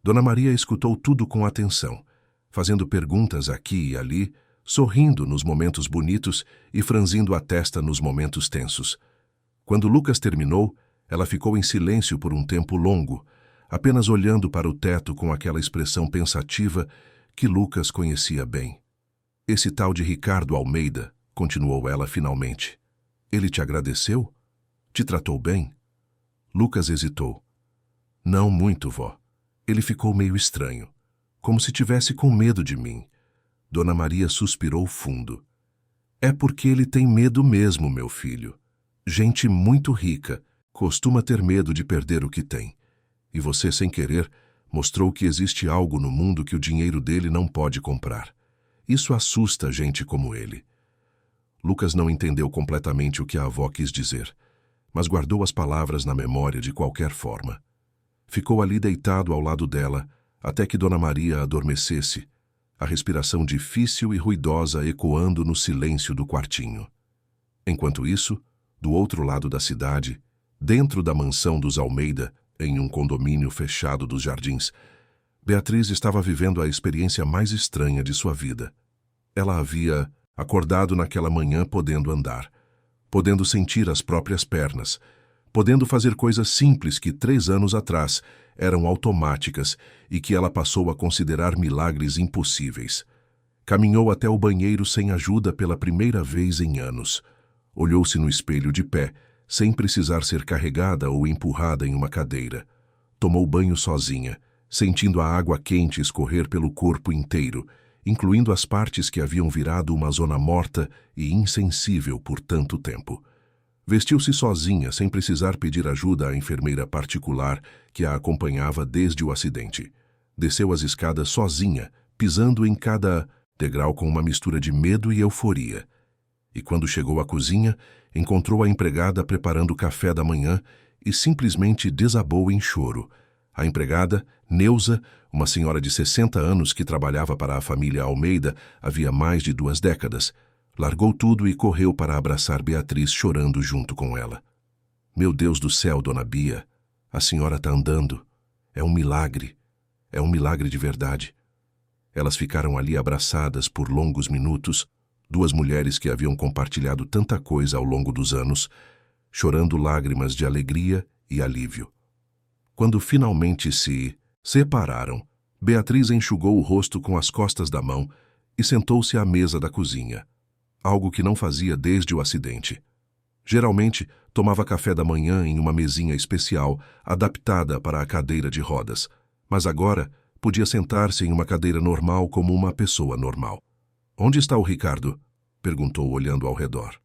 Dona Maria escutou tudo com atenção, fazendo perguntas aqui e ali, sorrindo nos momentos bonitos e franzindo a testa nos momentos tensos. Quando Lucas terminou, ela ficou em silêncio por um tempo longo, apenas olhando para o teto com aquela expressão pensativa que Lucas conhecia bem. Esse tal de Ricardo Almeida, continuou ela finalmente. Ele te agradeceu? Te tratou bem? Lucas hesitou. Não muito, vó. Ele ficou meio estranho, como se tivesse com medo de mim. Dona Maria suspirou fundo. É porque ele tem medo mesmo, meu filho. Gente muito rica costuma ter medo de perder o que tem. E você, sem querer, mostrou que existe algo no mundo que o dinheiro dele não pode comprar. Isso assusta gente como ele. Lucas não entendeu completamente o que a avó quis dizer, mas guardou as palavras na memória de qualquer forma. Ficou ali deitado ao lado dela, até que Dona Maria adormecesse, a respiração difícil e ruidosa ecoando no silêncio do quartinho. Enquanto isso, do outro lado da cidade, dentro da mansão dos Almeida, em um condomínio fechado dos Jardins, Beatriz estava vivendo a experiência mais estranha de sua vida. Ela havia acordado naquela manhã podendo andar, podendo sentir as próprias pernas, podendo fazer coisas simples que 3 anos atrás eram automáticas e que ela passou a considerar milagres impossíveis. Caminhou até o banheiro sem ajuda pela primeira vez em anos. Olhou-se no espelho de pé, sem precisar ser carregada ou empurrada em uma cadeira. Tomou banho sozinha, sentindo a água quente escorrer pelo corpo inteiro, incluindo as partes que haviam virado uma zona morta e insensível por tanto tempo. Vestiu-se sozinha, sem precisar pedir ajuda à enfermeira particular que a acompanhava desde o acidente. Desceu as escadas sozinha, pisando em cada degrau com uma mistura de medo e euforia. E quando chegou à cozinha, encontrou a empregada preparando o café da manhã e simplesmente desabou em choro. A empregada, Neuza, uma senhora de 60 anos que trabalhava para a família Almeida havia mais de 2 décadas, largou tudo e correu para abraçar Beatriz chorando junto com ela. Meu Deus do céu, dona Bia, a senhora está andando. É um milagre. É um milagre de verdade. Elas ficaram ali abraçadas por longos minutos, 2 mulheres que haviam compartilhado tanta coisa ao longo dos anos, chorando lágrimas de alegria e alívio. Quando finalmente se separaram, Beatriz enxugou o rosto com as costas da mão e sentou-se à mesa da cozinha, algo que não fazia desde o acidente. Geralmente, tomava café da manhã em uma mesinha especial, adaptada para a cadeira de rodas, mas agora podia sentar-se em uma cadeira normal como uma pessoa normal. Onde está o Ricardo? Perguntou olhando ao redor.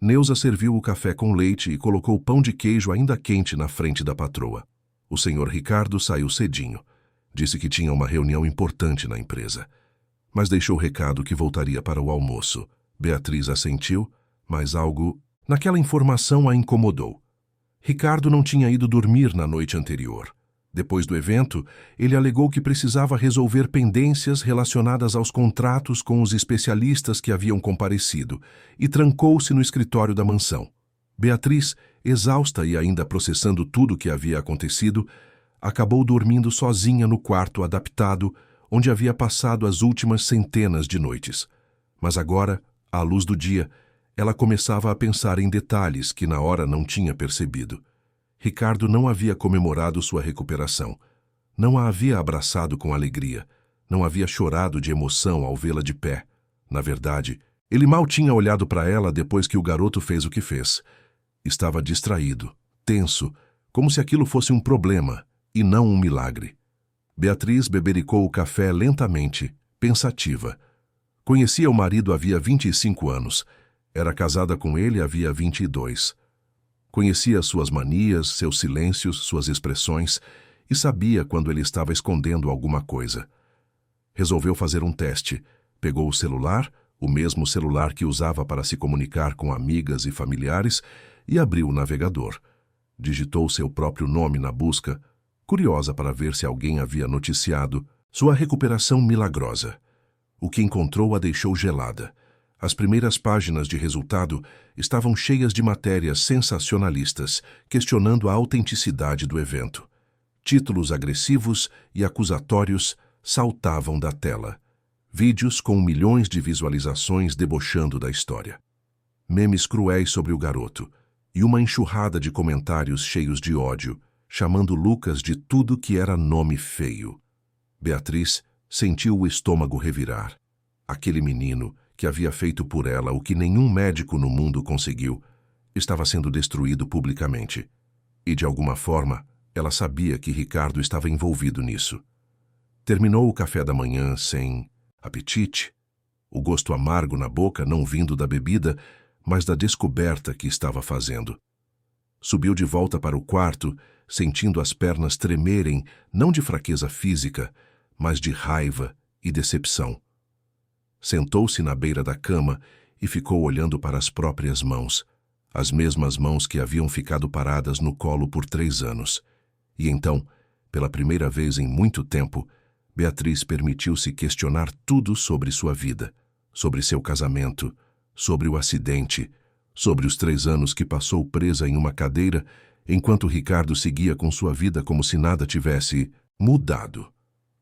Neuza serviu o café com leite e colocou o pão de queijo ainda quente na frente da patroa. O senhor Ricardo saiu cedinho. Disse que tinha uma reunião importante na empresa. Mas deixou recado que voltaria para o almoço. Beatriz assentiu, mas algo naquela informação a incomodou. Ricardo não tinha ido dormir na noite anterior. Depois do evento, ele alegou que precisava resolver pendências relacionadas aos contratos com os especialistas que haviam comparecido e trancou-se no escritório da mansão. Beatriz, exausta e ainda processando tudo o que havia acontecido, acabou dormindo sozinha no quarto adaptado, onde havia passado as últimas centenas de noites. Mas agora, à luz do dia, ela começava a pensar em detalhes que na hora não tinha percebido. Ricardo não havia comemorado sua recuperação. Não a havia abraçado com alegria. Não havia chorado de emoção ao vê-la de pé. Na verdade, ele mal tinha olhado para ela depois que o garoto fez o que fez. Estava distraído, tenso, como se aquilo fosse um problema e não um milagre. Beatriz bebericou o café lentamente, pensativa. Conhecia o marido havia 25 anos. Era casada com ele havia 22. Conhecia suas manias, seus silêncios, suas expressões e sabia quando ele estava escondendo alguma coisa. Resolveu fazer um teste. Pegou o celular, o mesmo celular que usava para se comunicar com amigas e familiares, e abriu o navegador. Digitou seu próprio nome na busca, curiosa para ver se alguém havia noticiado sua recuperação milagrosa. O que encontrou a deixou gelada. As primeiras páginas de resultado estavam cheias de matérias sensacionalistas, questionando a autenticidade do evento. Títulos agressivos e acusatórios saltavam da tela. Vídeos com milhões de visualizações debochando da história. Memes cruéis sobre o garoto e uma enxurrada de comentários cheios de ódio, chamando Lucas de tudo que era nome feio. Beatriz sentiu o estômago revirar. Aquele menino, que havia feito por ela o que nenhum médico no mundo conseguiu, estava sendo destruído publicamente. E, de alguma forma, ela sabia que Ricardo estava envolvido nisso. Terminou o café da manhã sem apetite, o gosto amargo na boca não vindo da bebida, mas da descoberta que estava fazendo. Subiu de volta para o quarto, sentindo as pernas tremerem, não de fraqueza física, mas de raiva e decepção. Sentou-se na beira da cama e ficou olhando para as próprias mãos, as mesmas mãos que haviam ficado paradas no colo por 3 anos. E então, pela primeira vez em muito tempo, Beatriz permitiu-se questionar tudo sobre sua vida, sobre seu casamento, sobre o acidente, sobre os 3 anos que passou presa em uma cadeira, enquanto Ricardo seguia com sua vida como se nada tivesse mudado.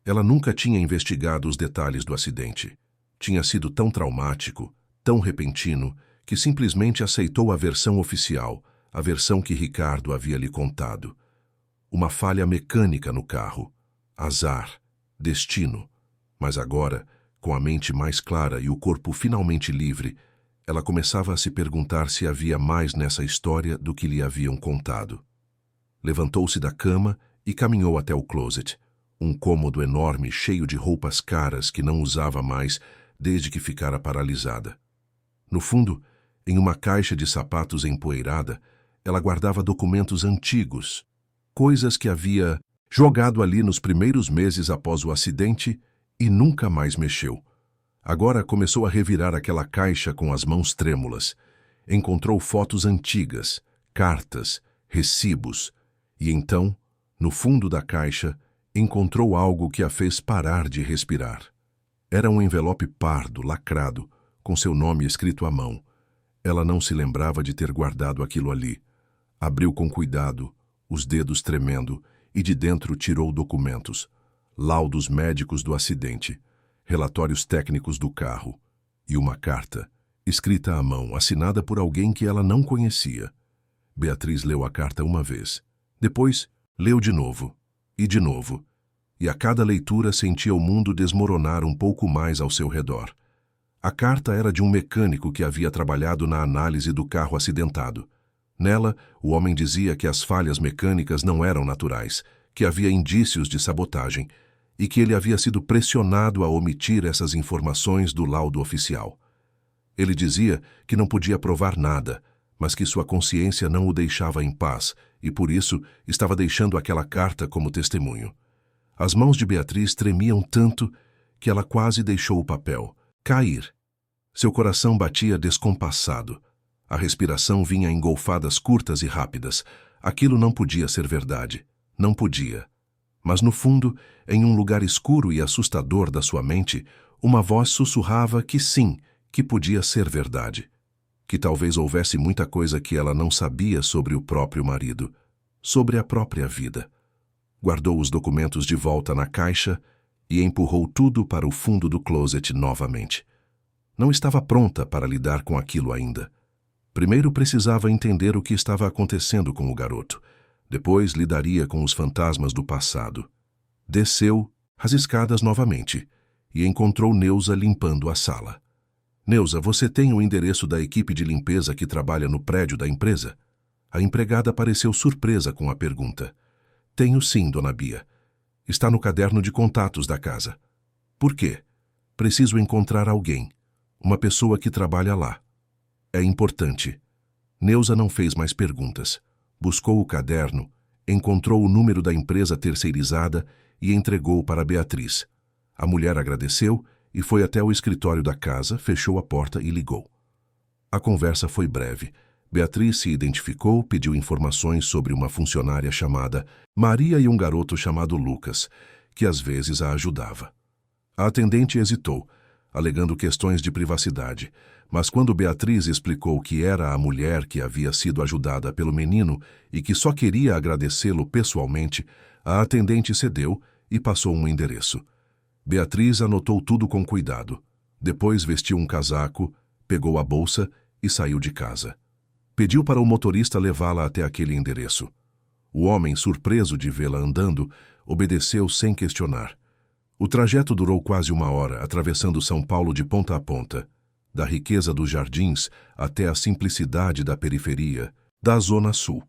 Ela nunca tinha investigado os detalhes do acidente. Tinha sido tão traumático, tão repentino, que simplesmente aceitou a versão oficial, a versão que Ricardo havia lhe contado. Uma falha mecânica no carro. Azar. Destino. Mas agora, com a mente mais clara e o corpo finalmente livre, ela começava a se perguntar se havia mais nessa história do que lhe haviam contado. Levantou-se da cama e caminhou até o closet, um cômodo enorme cheio de roupas caras que não usava mais desde que ficara paralisada. No fundo, em uma caixa de sapatos empoeirada, ela guardava documentos antigos, coisas que havia jogado ali nos primeiros meses após o acidente e nunca mais mexeu. Agora começou a revirar aquela caixa com as mãos trêmulas. Encontrou fotos antigas, cartas, recibos, e então, no fundo da caixa, encontrou algo que a fez parar de respirar. Era um envelope pardo, lacrado, com seu nome escrito à mão. Ela não se lembrava de ter guardado aquilo ali. Abriu com cuidado, os dedos tremendo, e de dentro tirou documentos, laudos médicos do acidente, relatórios técnicos do carro e uma carta, escrita à mão, assinada por alguém que ela não conhecia. Beatriz leu a carta uma vez. Depois, leu de novo, e a cada leitura sentia o mundo desmoronar um pouco mais ao seu redor. A carta era de um mecânico que havia trabalhado na análise do carro acidentado. Nela, o homem dizia que as falhas mecânicas não eram naturais, que havia indícios de sabotagem e que ele havia sido pressionado a omitir essas informações do laudo oficial. Ele dizia que não podia provar nada, mas que sua consciência não o deixava em paz e, por isso, estava deixando aquela carta como testemunho. As mãos de Beatriz tremiam tanto que ela quase deixou o papel cair. Seu coração batia descompassado. A respiração vinha em golfadas curtas e rápidas. Aquilo não podia ser verdade. Não podia. Mas no fundo, em um lugar escuro e assustador da sua mente, uma voz sussurrava que sim, que podia ser verdade. Que talvez houvesse muita coisa que ela não sabia sobre o próprio marido, sobre a própria vida. Guardou os documentos de volta na caixa e empurrou tudo para o fundo do closet novamente. Não estava pronta para lidar com aquilo ainda. Primeiro precisava entender o que estava acontecendo com o garoto. Depois lidaria com os fantasmas do passado. Desceu as escadas novamente e encontrou Neuza limpando a sala. Neuza, você tem o endereço da equipe de limpeza que trabalha no prédio da empresa? A empregada pareceu surpresa com a pergunta. Tenho sim, dona Bia. Está no caderno de contatos da casa. Por quê? Preciso encontrar alguém. Uma pessoa que trabalha lá. É importante. Neuza não fez mais perguntas. Buscou o caderno, encontrou o número da empresa terceirizada e entregou para Beatriz. A mulher agradeceu e foi até o escritório da casa, fechou a porta e ligou. A conversa foi breve. Beatriz se identificou, pediu informações sobre uma funcionária chamada Maria e um garoto chamado Lucas, que às vezes a ajudava. A atendente hesitou, alegando questões de privacidade, mas quando Beatriz explicou que era a mulher que havia sido ajudada pelo menino e que só queria agradecê-lo pessoalmente, a atendente cedeu e passou um endereço. Beatriz anotou tudo com cuidado. Depois vestiu um casaco, pegou a bolsa e saiu de casa. Pediu para o motorista levá-la até aquele endereço. O homem, surpreso de vê-la andando, obedeceu sem questionar. O trajeto durou quase 1 hora, atravessando São Paulo de ponta a ponta, da riqueza dos jardins até a simplicidade da periferia, da Zona Sul.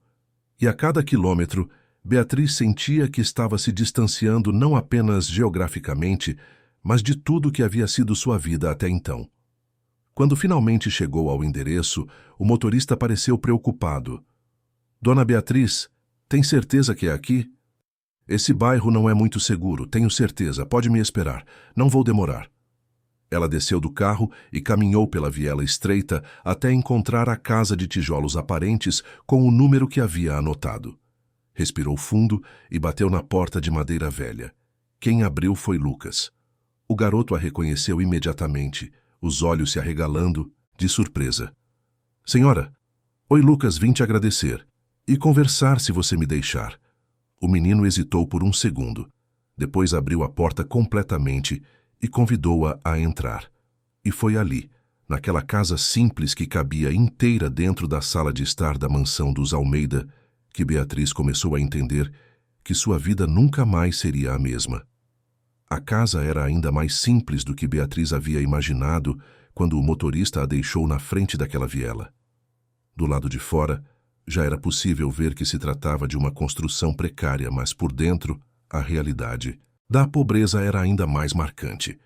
E a cada quilômetro, Beatriz sentia que estava se distanciando não apenas geograficamente, mas de tudo que havia sido sua vida até então. Quando finalmente chegou ao endereço, o motorista pareceu preocupado. Dona Beatriz, tem certeza que é aqui? Esse bairro não é muito seguro, tenho certeza, pode me esperar, não vou demorar. Ela desceu do carro e caminhou pela viela estreita até encontrar a casa de tijolos aparentes com o número que havia anotado. Respirou fundo e bateu na porta de madeira velha. Quem abriu foi Lucas. O garoto a reconheceu imediatamente, os olhos se arregalando, de surpresa. Senhora, oi Lucas, vim te agradecer. E conversar se você me deixar. O menino hesitou por um segundo. Depois abriu a porta completamente e convidou-a a entrar. E foi ali, naquela casa simples que cabia inteira dentro da sala de estar da mansão dos Almeida, que Beatriz começou a entender que sua vida nunca mais seria a mesma. A casa era ainda mais simples do que Beatriz havia imaginado quando o motorista a deixou na frente daquela viela. Do lado de fora, já era possível ver que se tratava de uma construção precária, mas por dentro, a realidade da pobreza era ainda mais marcante.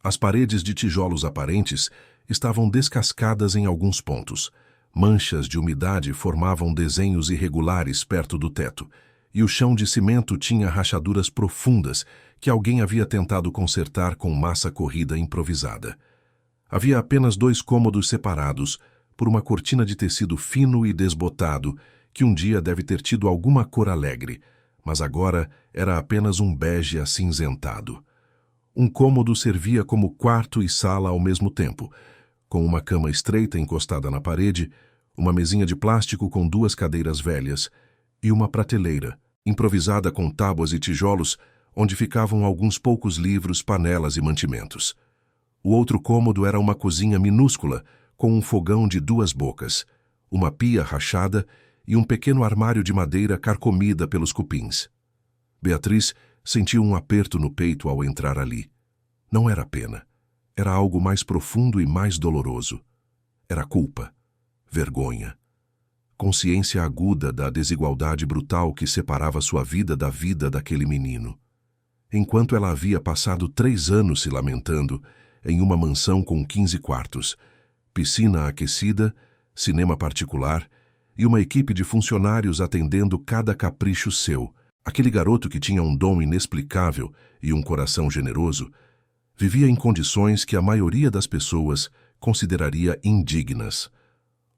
As paredes de tijolos aparentes estavam descascadas em alguns pontos. Manchas de umidade formavam desenhos irregulares perto do teto, e o chão de cimento tinha rachaduras profundas que alguém havia tentado consertar com massa corrida improvisada. Havia apenas 2 cômodos separados por uma cortina de tecido fino e desbotado que um dia deve ter tido alguma cor alegre, mas agora era apenas um bege acinzentado. Um cômodo servia como quarto e sala ao mesmo tempo, com uma cama estreita encostada na parede, uma mesinha de plástico com 2 cadeiras velhas e uma prateleira, improvisada com tábuas e tijolos, onde ficavam alguns poucos livros, panelas e mantimentos. O outro cômodo era uma cozinha minúscula, com um fogão de 2 bocas, uma pia rachada e um pequeno armário de madeira carcomida pelos cupins. Beatriz sentiu um aperto no peito ao entrar ali. Não era pena. Era algo mais profundo e mais doloroso. Era culpa, vergonha, consciência aguda da desigualdade brutal que separava sua vida da vida daquele menino. Enquanto ela havia passado 3 anos se lamentando, em uma mansão com 15 quartos, piscina aquecida, cinema particular e uma equipe de funcionários atendendo cada capricho seu, aquele garoto que tinha um dom inexplicável e um coração generoso, vivia em condições que a maioria das pessoas consideraria indignas.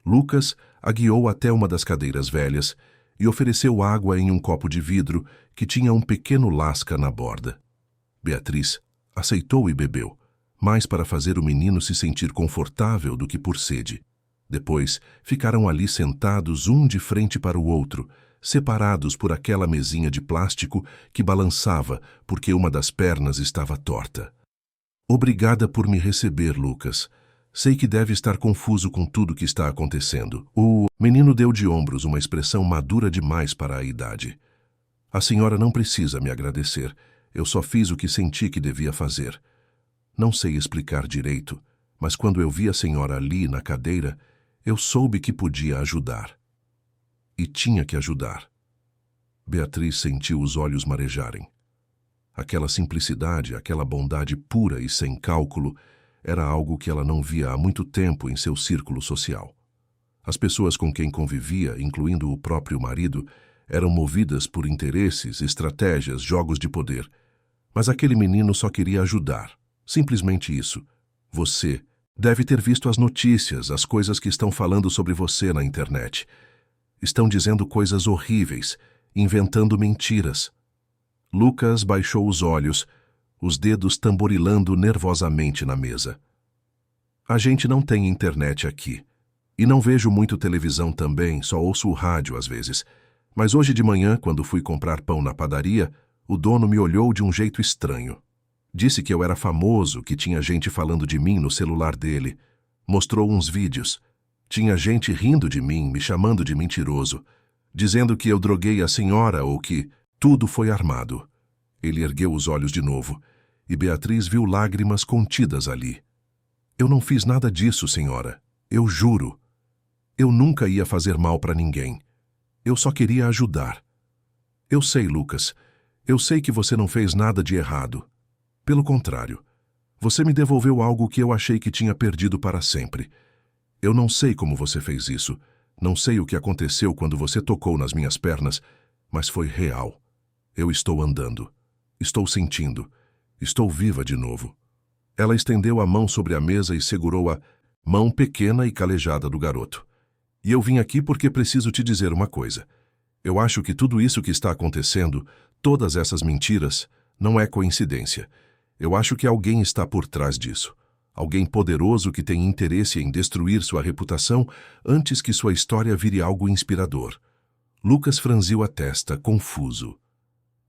Lucas a guiou até uma das cadeiras velhas e ofereceu água em um copo de vidro que tinha um pequeno lasca na borda. Beatriz aceitou e bebeu, mais para fazer o menino se sentir confortável do que por sede. Depois, ficaram ali sentados um de frente para o outro, separados por aquela mesinha de plástico que balançava porque uma das pernas estava torta. Obrigada por me receber, Lucas. Sei que deve estar confuso com tudo que está acontecendo. O menino deu de ombros, uma expressão madura demais para a idade. A senhora não precisa me agradecer. Eu só fiz o que senti que devia fazer. Não sei explicar direito, mas quando eu vi a senhora ali na cadeira, eu soube que podia ajudar. E tinha que ajudar. Beatriz sentiu os olhos marejarem. Aquela simplicidade, aquela bondade pura e sem cálculo, era algo que ela não via há muito tempo em seu círculo social. As pessoas com quem convivia, incluindo o próprio marido, eram movidas por interesses, estratégias, jogos de poder. Mas aquele menino só queria ajudar. Simplesmente isso. Você deve ter visto as notícias, as coisas que estão falando sobre você na internet. Estão dizendo coisas horríveis, inventando mentiras. Lucas baixou os olhos, os dedos tamborilando nervosamente na mesa. A gente não tem internet aqui. E não vejo muito televisão também, só ouço o rádio às vezes. Mas hoje de manhã, quando fui comprar pão na padaria, o dono me olhou de um jeito estranho. Disse que eu era famoso, que tinha gente falando de mim no celular dele. Mostrou uns vídeos. Tinha gente rindo de mim, me chamando de mentiroso, dizendo que eu droguei a senhora ou que tudo foi armado. Ele ergueu os olhos de novo, e Beatriz viu lágrimas contidas ali. Eu não fiz nada disso, senhora. Eu juro. Eu nunca ia fazer mal para ninguém. Eu só queria ajudar. Eu sei, Lucas. Eu sei que você não fez nada de errado. Pelo contrário, você me devolveu algo que eu achei que tinha perdido para sempre. Eu não sei como você fez isso. Não sei o que aconteceu quando você tocou nas minhas pernas, mas foi real. Eu estou andando. Estou sentindo. Estou viva de novo. Ela estendeu a mão sobre a mesa e segurou a mão pequena e calejada do garoto. E eu vim aqui porque preciso te dizer uma coisa. Eu acho que tudo isso que está acontecendo, todas essas mentiras, não é coincidência. Eu acho que alguém está por trás disso. Alguém poderoso que tem interesse em destruir sua reputação antes que sua história vire algo inspirador. Lucas franziu a testa, confuso.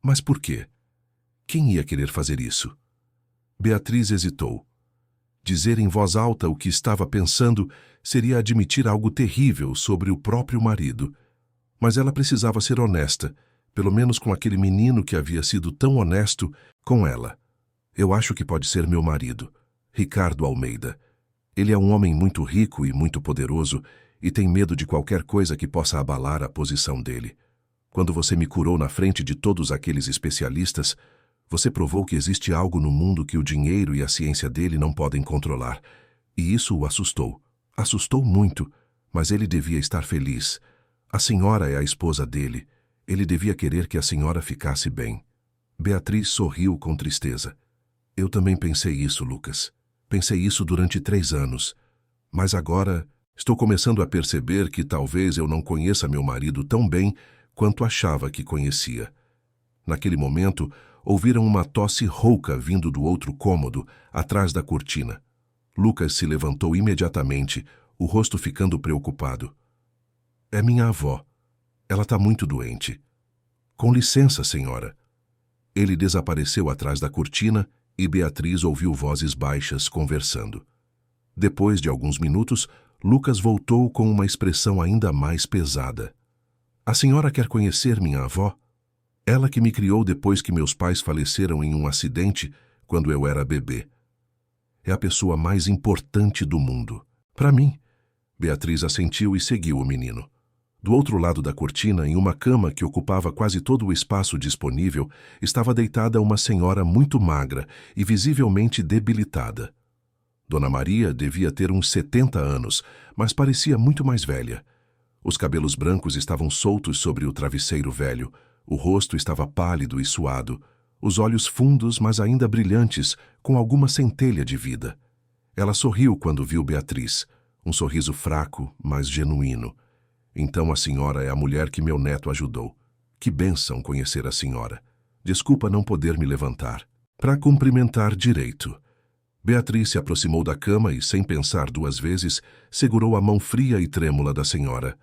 Mas por quê? Quem ia querer fazer isso? Beatriz hesitou. Dizer em voz alta o que estava pensando seria admitir algo terrível sobre o próprio marido. Mas ela precisava ser honesta, pelo menos com aquele menino que havia sido tão honesto com ela. Eu acho que pode ser meu marido, Ricardo Almeida. Ele é um homem muito rico e muito poderoso e tem medo de qualquer coisa que possa abalar a posição dele. Quando você me curou na frente de todos aqueles especialistas, você provou que existe algo no mundo que o dinheiro e a ciência dele não podem controlar. E isso o assustou. Assustou muito, mas ele devia estar feliz. A senhora é a esposa dele. Ele devia querer que a senhora ficasse bem. Beatriz sorriu com tristeza. Eu também pensei isso, Lucas. Pensei isso durante 3 anos. Mas agora estou começando a perceber que talvez eu não conheça meu marido tão bem quanto achava que conhecia. Naquele momento, ouviram uma tosse rouca vindo do outro cômodo, atrás da cortina. Lucas se levantou imediatamente, o rosto ficando preocupado. É minha avó. Ela está muito doente. Com licença, senhora. Ele desapareceu atrás da cortina e Beatriz ouviu vozes baixas conversando. Depois de alguns minutos, Lucas voltou com uma expressão ainda mais pesada. A senhora quer conhecer minha avó? Ela que me criou depois que meus pais faleceram em um acidente quando eu era bebê. É a pessoa mais importante do mundo. Para mim. Beatriz assentiu e seguiu o menino. Do outro lado da cortina, em uma cama que ocupava quase todo o espaço disponível, estava deitada uma senhora muito magra e visivelmente debilitada. Dona Maria devia ter uns 70 anos, mas parecia muito mais velha. Os cabelos brancos estavam soltos sobre o travesseiro velho, o rosto estava pálido e suado, os olhos fundos, mas ainda brilhantes, com alguma centelha de vida. Ela sorriu quando viu Beatriz, um sorriso fraco, mas genuíno. Então a senhora é a mulher que meu neto ajudou. Que bênção conhecer a senhora. Desculpa não poder me levantar. Para cumprimentar direito. Beatriz se aproximou da cama e, sem pensar 2 vezes, segurou a mão fria e trêmula da senhora.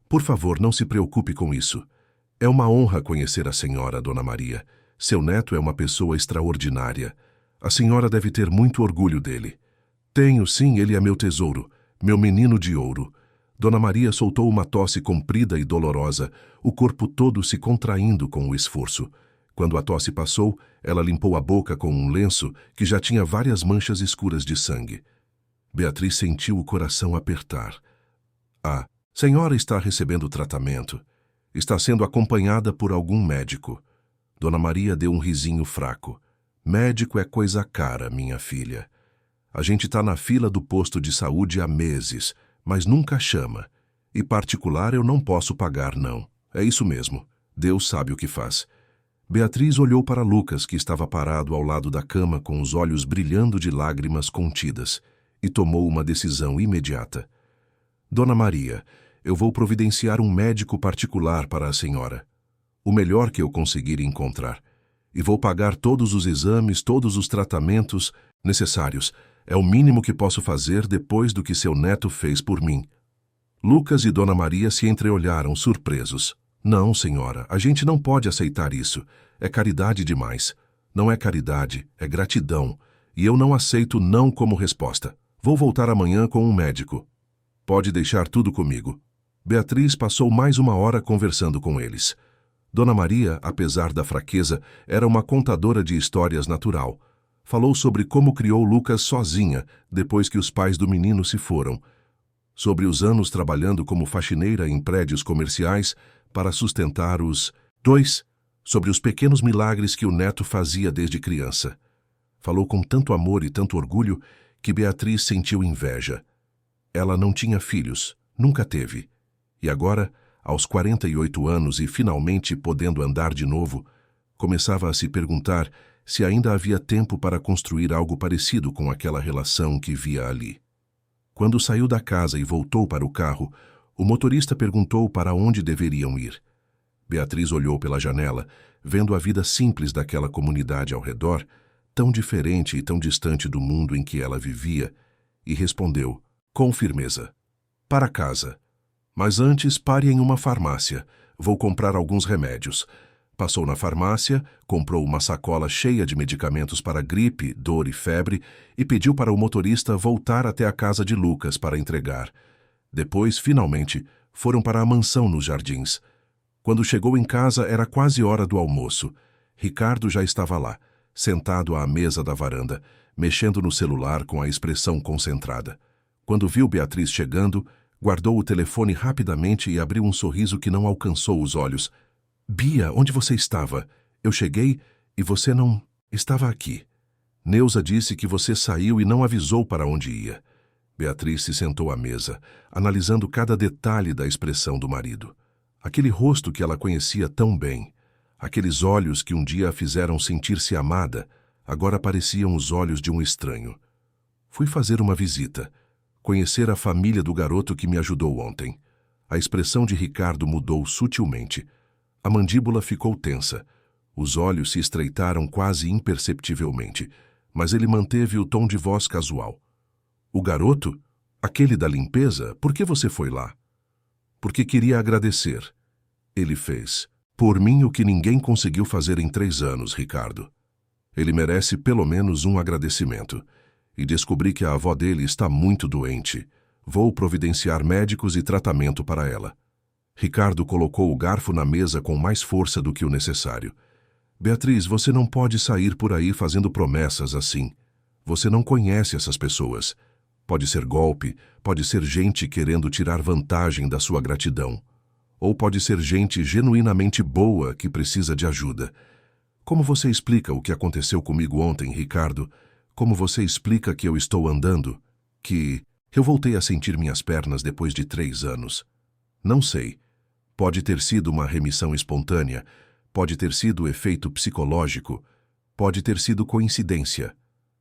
Por favor, não se preocupe com isso. É uma honra conhecer a senhora, Dona Maria. Seu neto é uma pessoa extraordinária. A senhora deve ter muito orgulho dele. Tenho, sim, ele é meu tesouro, meu menino de ouro. Dona Maria soltou uma tosse comprida e dolorosa, o corpo todo se contraindo com o esforço. Quando a tosse passou, ela limpou a boca com um lenço que já tinha várias manchas escuras de sangue. Beatriz sentiu o coração apertar. A senhora está recebendo tratamento. Está sendo acompanhada por algum médico. Dona Maria deu um risinho fraco. Médico é coisa cara, minha filha. A gente tá na fila do posto de saúde há meses, mas nunca chama. E particular eu não posso pagar, não. É isso mesmo. Deus sabe o que faz. Beatriz olhou para Lucas, que estava parado ao lado da cama com os olhos brilhando de lágrimas contidas, e tomou uma decisão imediata. Dona Maria, eu vou providenciar um médico particular para a senhora. O melhor que eu conseguir encontrar. E vou pagar todos os exames, todos os tratamentos necessários. É o mínimo que posso fazer depois do que seu neto fez por mim. Lucas e Dona Maria se entreolharam, surpresos. Não, senhora, a gente não pode aceitar isso. É caridade demais. Não é caridade, é gratidão. E eu não aceito não como resposta. Vou voltar amanhã com um médico. Pode deixar tudo comigo. Beatriz passou mais uma hora conversando com eles. Dona Maria, apesar da fraqueza, era uma contadora de histórias natural. Falou sobre como criou Lucas sozinha, depois que os pais do menino se foram. Sobre os anos trabalhando como faxineira em prédios comerciais para sustentar os dois. Sobre os pequenos milagres que o neto fazia desde criança. Falou com tanto amor e tanto orgulho que Beatriz sentiu inveja. Ela não tinha filhos, nunca teve. E agora, aos 48 anos e finalmente podendo andar de novo, começava a se perguntar se ainda havia tempo para construir algo parecido com aquela relação que via ali. Quando saiu da casa e voltou para o carro, o motorista perguntou para onde deveriam ir. Beatriz olhou pela janela, vendo a vida simples daquela comunidade ao redor, tão diferente e tão distante do mundo em que ela vivia, e respondeu, com firmeza, para casa. Mas antes pare em uma farmácia. Vou comprar alguns remédios. Passou na farmácia, comprou uma sacola cheia de medicamentos para gripe, dor e febre e pediu para o motorista voltar até a casa de Lucas para entregar. Depois, finalmente, foram para a mansão nos jardins. Quando chegou em casa, era quase hora do almoço. Ricardo já estava lá, sentado à mesa da varanda, mexendo no celular com a expressão concentrada. Quando viu Beatriz chegando, guardou o telefone rapidamente e abriu um sorriso que não alcançou os olhos. Bia, onde você estava? Eu cheguei e você não estava aqui. Neuza disse que você saiu e não avisou para onde ia. Beatriz se sentou à mesa, analisando cada detalhe da expressão do marido. Aquele rosto que ela conhecia tão bem, aqueles olhos que um dia a fizeram sentir-se amada, agora pareciam os olhos de um estranho. Fui fazer uma visita. Conhecer a família do garoto que me ajudou ontem. A expressão de Ricardo mudou sutilmente. A mandíbula ficou tensa. Os olhos se estreitaram quase imperceptivelmente, mas ele manteve o tom de voz casual. O garoto? Aquele da limpeza? Por que você foi lá? Porque queria agradecer. Ele fez. Por mim o que ninguém conseguiu fazer em 3 anos, Ricardo. Ele merece pelo menos um agradecimento. E descobri que a avó dele está muito doente. Vou providenciar médicos e tratamento para ela. Ricardo colocou o garfo na mesa com mais força do que o necessário. Beatriz, você não pode sair por aí fazendo promessas assim. Você não conhece essas pessoas. Pode ser golpe, pode ser gente querendo tirar vantagem da sua gratidão. Ou pode ser gente genuinamente boa que precisa de ajuda. Como você explica o que aconteceu comigo ontem, Ricardo? Como você explica que eu estou andando? Que eu voltei a sentir minhas pernas depois de 3 anos? Não sei. Pode ter sido uma remissão espontânea, pode ter sido efeito psicológico, pode ter sido coincidência.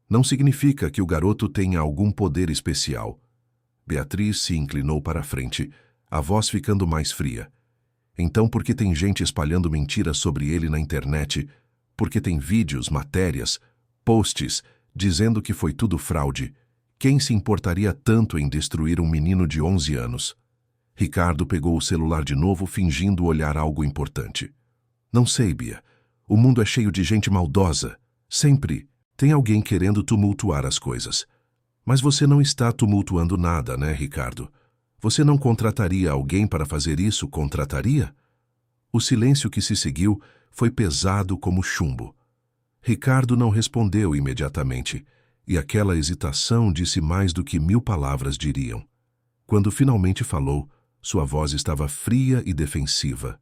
Não significa que o garoto tenha algum poder especial. Beatriz se inclinou para a frente, a voz ficando mais fria. Então, por que tem gente espalhando mentiras sobre ele na internet? Porque tem vídeos, matérias, posts, dizendo que foi tudo fraude. Quem se importaria tanto em destruir um menino de 11 anos? Ricardo pegou o celular de novo, fingindo olhar algo importante. Não sei, Bia. O mundo é cheio de gente maldosa. Sempre tem alguém querendo tumultuar as coisas. Mas você não está tumultuando nada, né, Ricardo? Você não contrataria alguém para fazer isso, contrataria? O silêncio que se seguiu foi pesado como chumbo. Ricardo não respondeu imediatamente, e aquela hesitação disse mais do que 1000 palavras diriam. Quando finalmente falou, sua voz estava fria e defensiva.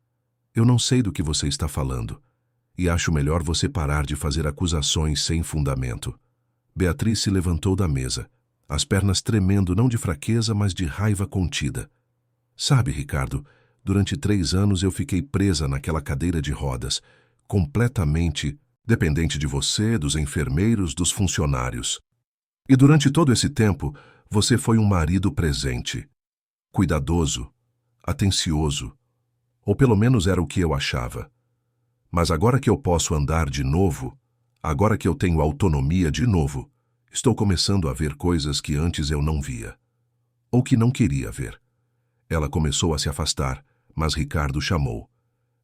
Eu não sei do que você está falando. E acho melhor você parar de fazer acusações sem fundamento. Beatriz se levantou da mesa, as pernas tremendo não de fraqueza, mas de raiva contida. Sabe, Ricardo, durante 3 anos eu fiquei presa naquela cadeira de rodas, completamente dependente de você, dos enfermeiros, dos funcionários. E durante todo esse tempo, você foi um marido presente, cuidadoso, atencioso, ou pelo menos era o que eu achava. Mas agora que eu posso andar de novo, agora que eu tenho autonomia de novo, estou começando a ver coisas que antes eu não via, ou que não queria ver. Ela começou a se afastar, mas Ricardo chamou.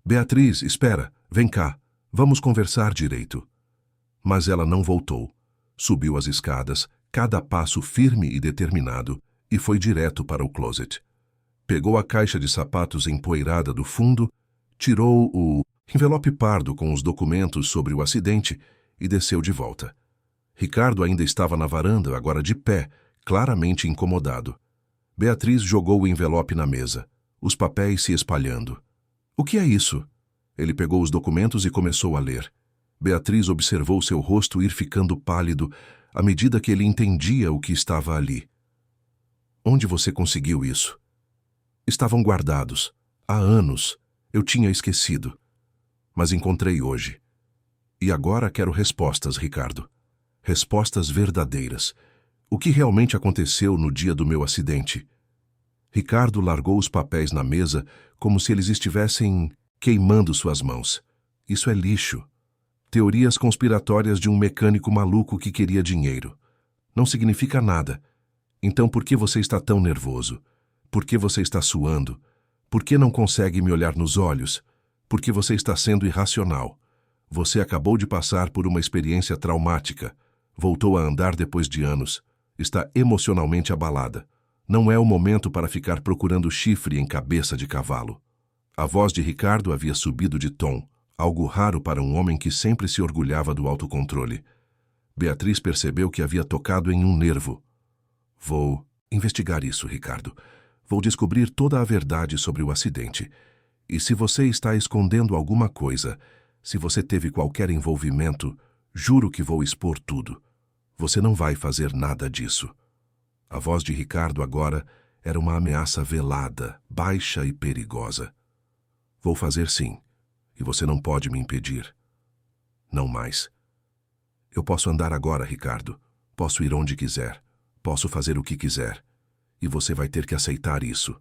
Beatriz, espera, vem cá, vamos conversar direito. Mas ela não voltou. Subiu as escadas, cada passo firme e determinado, e foi direto para o closet. Pegou a caixa de sapatos empoeirada do fundo, tirou o envelope pardo com os documentos sobre o acidente e desceu de volta. Ricardo ainda estava na varanda, agora de pé, claramente incomodado. Beatriz jogou o envelope na mesa, os papéis se espalhando. O que é isso? Ele pegou os documentos e começou a ler. Beatriz observou seu rosto ir ficando pálido à medida que ele entendia o que estava ali. Onde você conseguiu isso? Estavam guardados. Há anos. Eu tinha esquecido. Mas encontrei hoje. E agora quero respostas, Ricardo. Respostas verdadeiras. O que realmente aconteceu no dia do meu acidente? Ricardo largou os papéis na mesa como se eles estivessem queimando suas mãos. Isso é lixo. Teorias conspiratórias de um mecânico maluco que queria dinheiro. Não significa nada. Então por que você está tão nervoso? Por que você está suando? Por que não consegue me olhar nos olhos? Por que você está sendo irracional? Você acabou de passar por uma experiência traumática. Voltou a andar depois de anos. Está emocionalmente abalada. Não é o momento para ficar procurando chifre em cabeça de cavalo. A voz de Ricardo havia subido de tom, algo raro para um homem que sempre se orgulhava do autocontrole. Beatriz percebeu que havia tocado em um nervo. Vou investigar isso, Ricardo. Vou descobrir toda a verdade sobre o acidente. E se você está escondendo alguma coisa, se você teve qualquer envolvimento, juro que vou expor tudo. Você não vai fazer nada disso. A voz de Ricardo agora era uma ameaça velada, baixa e perigosa. Vou fazer sim, e você não pode me impedir. Não mais. Eu posso andar agora, Ricardo. Posso ir onde quiser. Posso fazer o que quiser. E você vai ter que aceitar isso.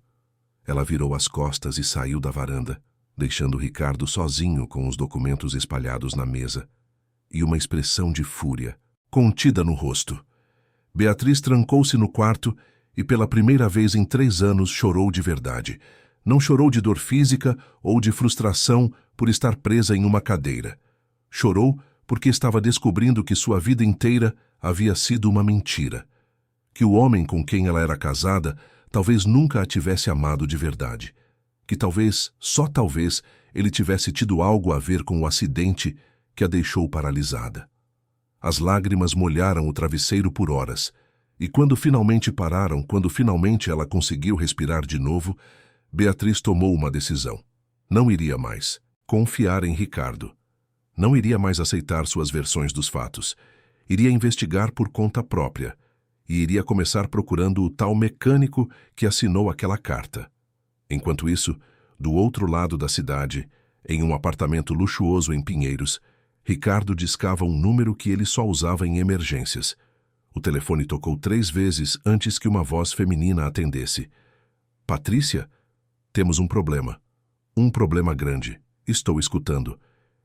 Ela virou as costas e saiu da varanda, deixando Ricardo sozinho com os documentos espalhados na mesa e uma expressão de fúria contida no rosto. Beatriz trancou-se no quarto e pela primeira vez em 3 anos chorou de verdade. Não chorou de dor física ou de frustração por estar presa em uma cadeira. Chorou porque estava descobrindo que sua vida inteira havia sido uma mentira. Que o homem com quem ela era casada talvez nunca a tivesse amado de verdade. Que talvez, só talvez, ele tivesse tido algo a ver com o acidente que a deixou paralisada. As lágrimas molharam o travesseiro por horas, e quando finalmente pararam, quando finalmente ela conseguiu respirar de novo, Beatriz tomou uma decisão. Não iria mais confiar em Ricardo. Não iria mais aceitar suas versões dos fatos. Iria investigar por conta própria, e iria começar procurando o tal mecânico que assinou aquela carta. Enquanto isso, do outro lado da cidade, em um apartamento luxuoso em Pinheiros, Ricardo discava um número que ele só usava em emergências. O telefone tocou 3 vezes antes que uma voz feminina atendesse. Patrícia? Temos um problema. Um problema grande. Estou escutando.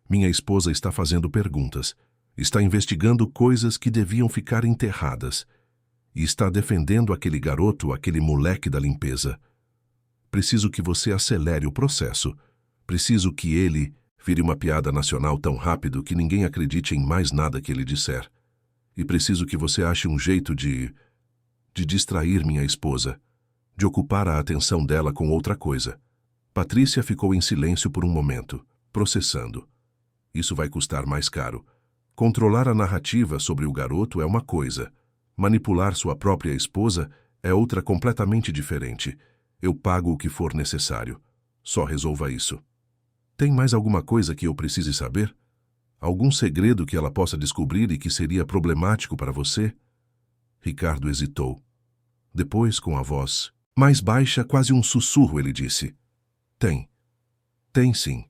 Minha esposa está fazendo perguntas. Está investigando coisas que deviam ficar enterradas. E está defendendo aquele garoto, aquele moleque da limpeza. Preciso que você acelere o processo. Preciso que ele vire uma piada nacional tão rápido que ninguém acredite em mais nada que ele disser. E preciso que você ache um jeito de distrair minha esposa, de ocupar a atenção dela com outra coisa. Patrícia ficou em silêncio por um momento, processando. Isso vai custar mais caro. Controlar a narrativa sobre o garoto é uma coisa. Manipular sua própria esposa é outra completamente diferente. Eu pago o que for necessário. Só resolva isso. Tem mais alguma coisa que eu precise saber? Algum segredo que ela possa descobrir e que seria problemático para você? Ricardo hesitou. Depois, com a voz mais baixa, quase um sussurro, ele disse: Tem. Tem sim.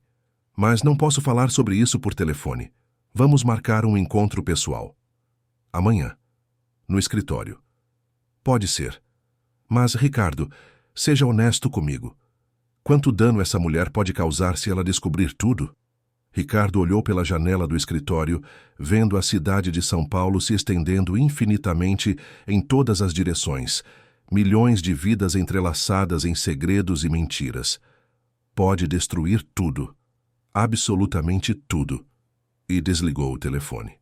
Mas não posso falar sobre isso por telefone. Vamos marcar um encontro pessoal. Amanhã. No escritório. Pode ser. Mas, Ricardo, seja honesto comigo. Quanto dano essa mulher pode causar se ela descobrir tudo? Ricardo olhou pela janela do escritório, vendo a cidade de São Paulo se estendendo infinitamente em todas as direções, milhões de vidas entrelaçadas em segredos e mentiras. Pode destruir tudo, absolutamente tudo. E desligou o telefone.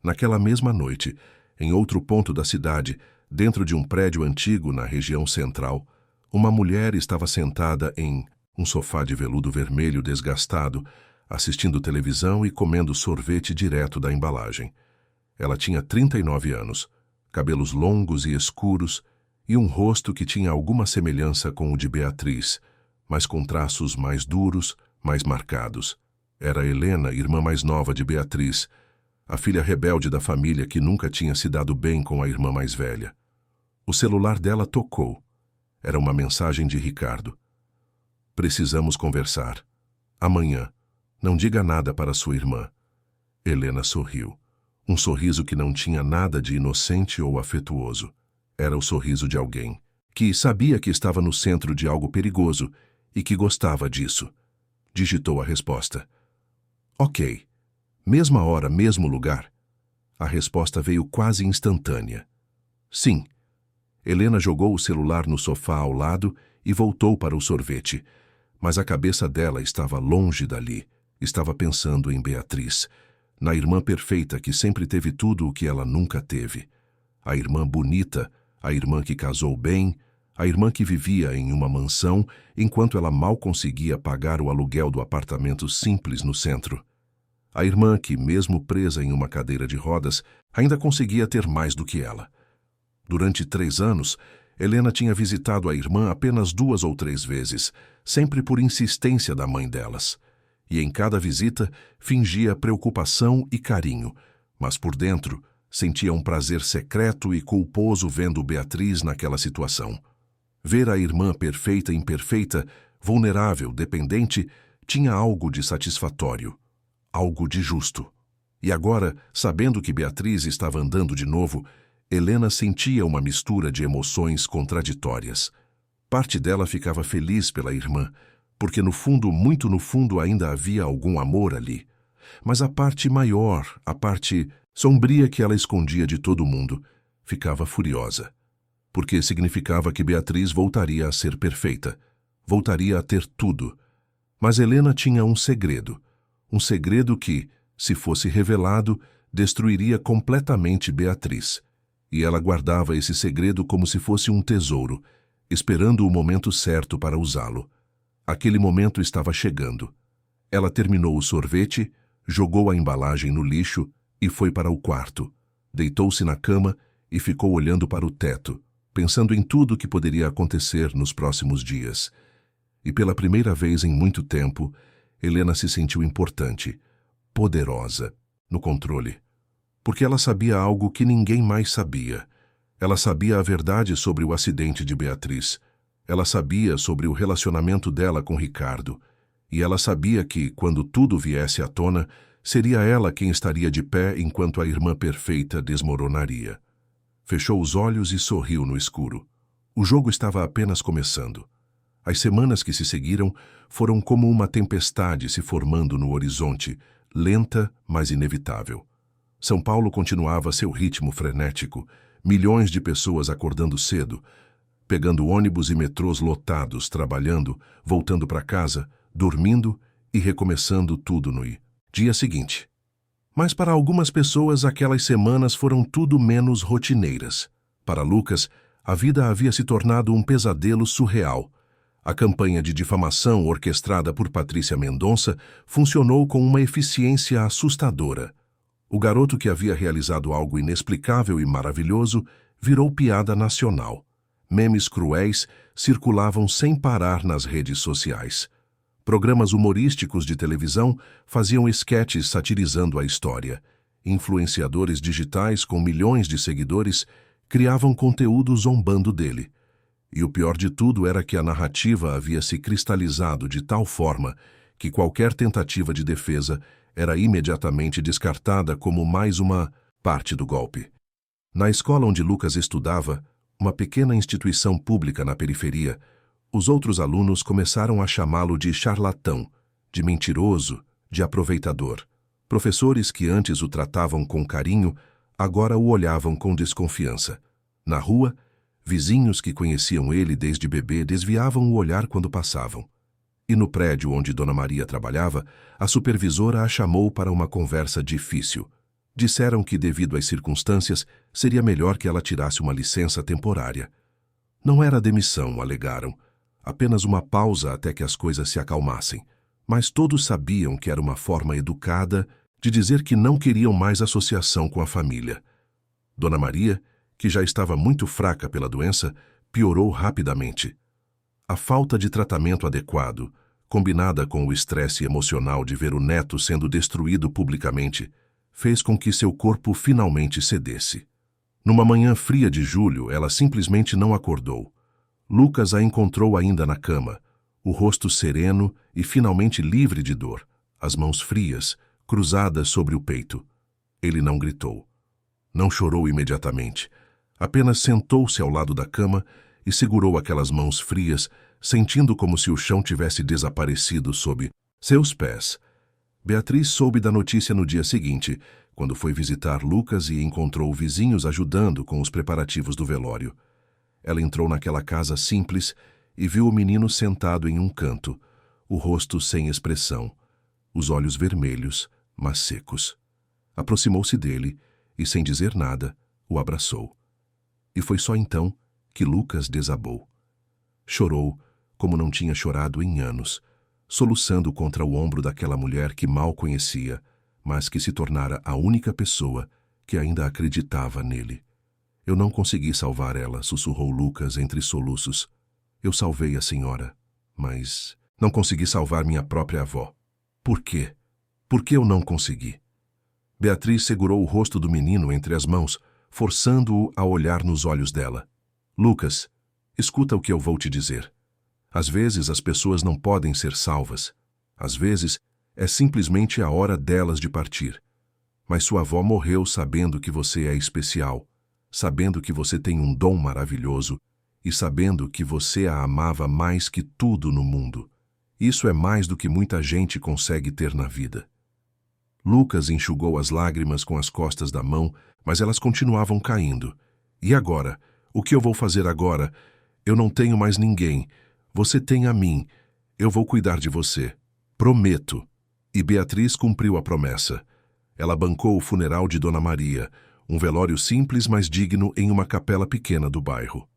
Naquela mesma noite, em outro ponto da cidade, dentro de um prédio antigo na região central, uma mulher estava sentada em um sofá de veludo vermelho desgastado, assistindo televisão e comendo sorvete direto da embalagem. Ela tinha 39 anos, cabelos longos e escuros e um rosto que tinha alguma semelhança com o de Beatriz, mas com traços mais duros, mais marcados. Era Helena, irmã mais nova de Beatriz, a filha rebelde da família que nunca tinha se dado bem com a irmã mais velha. O celular dela tocou. Era uma mensagem de Ricardo. Precisamos conversar. Amanhã. Não diga nada para sua irmã. Helena sorriu. Um sorriso que não tinha nada de inocente ou afetuoso. Era o sorriso de alguém que sabia que estava no centro de algo perigoso e que gostava disso. Digitou a resposta. Ok. Mesma hora, mesmo lugar? A resposta veio quase instantânea. Sim. Helena jogou o celular no sofá ao lado e voltou para o sorvete. Mas a cabeça dela estava longe dali. Estava pensando em Beatriz, na irmã perfeita que sempre teve tudo o que ela nunca teve. A irmã bonita, a irmã que casou bem, a irmã que vivia em uma mansão enquanto ela mal conseguia pagar o aluguel do apartamento simples no centro. A irmã que, mesmo presa em uma cadeira de rodas, ainda conseguia ter mais do que ela. Durante 3 anos, Helena tinha visitado a irmã apenas 2 ou 3 vezes, sempre por insistência da mãe delas. E em cada visita fingia preocupação e carinho, mas por dentro sentia um prazer secreto e culposo vendo Beatriz naquela situação. Ver a irmã perfeita e imperfeita, vulnerável, dependente, tinha algo de satisfatório, algo de justo. E agora, sabendo que Beatriz estava andando de novo, Helena sentia uma mistura de emoções contraditórias. Parte dela ficava feliz pela irmã, porque no fundo, muito no fundo, ainda havia algum amor ali. Mas a parte maior, a parte sombria que ela escondia de todo mundo, ficava furiosa. Porque significava que Beatriz voltaria a ser perfeita, voltaria a ter tudo. Mas Helena tinha um segredo que, se fosse revelado, destruiria completamente Beatriz. E ela guardava esse segredo como se fosse um tesouro, esperando o momento certo para usá-lo. Aquele momento estava chegando. Ela terminou o sorvete, jogou a embalagem no lixo e foi para o quarto. Deitou-se na cama e ficou olhando para o teto, pensando em tudo o que poderia acontecer nos próximos dias. E pela primeira vez em muito tempo, Helena se sentiu importante, poderosa, no controle. Porque ela sabia algo que ninguém mais sabia. Ela sabia a verdade sobre o acidente de Beatriz. Ela sabia sobre o relacionamento dela com Ricardo. E ela sabia que, quando tudo viesse à tona, seria ela quem estaria de pé enquanto a irmã perfeita desmoronaria. Fechou os olhos e sorriu no escuro. O jogo estava apenas começando. As semanas que se seguiram foram como uma tempestade se formando no horizonte, lenta, mas inevitável. São Paulo continuava seu ritmo frenético, milhões de pessoas acordando cedo, pegando ônibus e metrôs lotados, trabalhando, voltando para casa, dormindo e recomeçando tudo no dia seguinte. Mas para algumas pessoas aquelas semanas foram tudo menos rotineiras. Para Lucas, a vida havia se tornado um pesadelo surreal. A campanha de difamação orquestrada por Patrícia Mendonça funcionou com uma eficiência assustadora. O garoto que havia realizado algo inexplicável e maravilhoso virou piada nacional. Memes cruéis circulavam sem parar nas redes sociais. Programas humorísticos de televisão faziam esquetes satirizando a história. Influenciadores digitais com milhões de seguidores criavam conteúdo zombando dele. E o pior de tudo era que a narrativa havia se cristalizado de tal forma que qualquer tentativa de defesa era imediatamente descartada como mais uma parte do golpe. Na escola onde Lucas estudava, uma pequena instituição pública na periferia, os outros alunos começaram a chamá-lo de charlatão, de mentiroso, de aproveitador. Professores que antes o tratavam com carinho, agora o olhavam com desconfiança. Na rua, vizinhos que conheciam ele desde bebê desviavam o olhar quando passavam. E no prédio onde Dona Maria trabalhava, a supervisora a chamou para uma conversa difícil. Disseram que, devido às circunstâncias, seria melhor que ela tirasse uma licença temporária. Não era demissão, alegaram. Apenas uma pausa até que as coisas se acalmassem. Mas todos sabiam que era uma forma educada de dizer que não queriam mais associação com a família. Dona Maria, que já estava muito fraca pela doença, piorou rapidamente. A falta de tratamento adequado, combinada com o estresse emocional de ver o neto sendo destruído publicamente, fez com que seu corpo finalmente cedesse. Numa manhã fria de julho, ela simplesmente não acordou. Lucas a encontrou ainda na cama, o rosto sereno e finalmente livre de dor, as mãos frias, cruzadas sobre o peito. Ele não gritou. Não chorou imediatamente. Apenas sentou-se ao lado da cama e segurou aquelas mãos frias, sentindo como se o chão tivesse desaparecido sob seus pés. Beatriz soube da notícia no dia seguinte, quando foi visitar Lucas e encontrou vizinhos ajudando com os preparativos do velório. Ela entrou naquela casa simples e viu o menino sentado em um canto, o rosto sem expressão, os olhos vermelhos, mas secos. Aproximou-se dele e, sem dizer nada, o abraçou. E foi só então que Lucas desabou. Chorou como não tinha chorado em anos, soluçando contra o ombro daquela mulher que mal conhecia, mas que se tornara a única pessoa que ainda acreditava nele. Eu não consegui salvar ela, sussurrou Lucas entre soluços. Eu salvei a senhora, mas não consegui salvar minha própria avó. Por quê? Por que eu não consegui? Beatriz segurou o rosto do menino entre as mãos, forçando-o a olhar nos olhos dela. Lucas, escuta o que eu vou te dizer. Às vezes as pessoas não podem ser salvas. Às vezes é simplesmente a hora delas de partir. Mas sua avó morreu sabendo que você é especial, sabendo que você tem um dom maravilhoso e sabendo que você a amava mais que tudo no mundo. Isso é mais do que muita gente consegue ter na vida. Lucas enxugou as lágrimas com as costas da mão, mas elas continuavam caindo. E agora? O que eu vou fazer agora? Eu não tenho mais ninguém. Você tem a mim. Eu vou cuidar de você. Prometo. E Beatriz cumpriu a promessa. Ela bancou o funeral de Dona Maria, um velório simples, mas digno em uma capela pequena do bairro.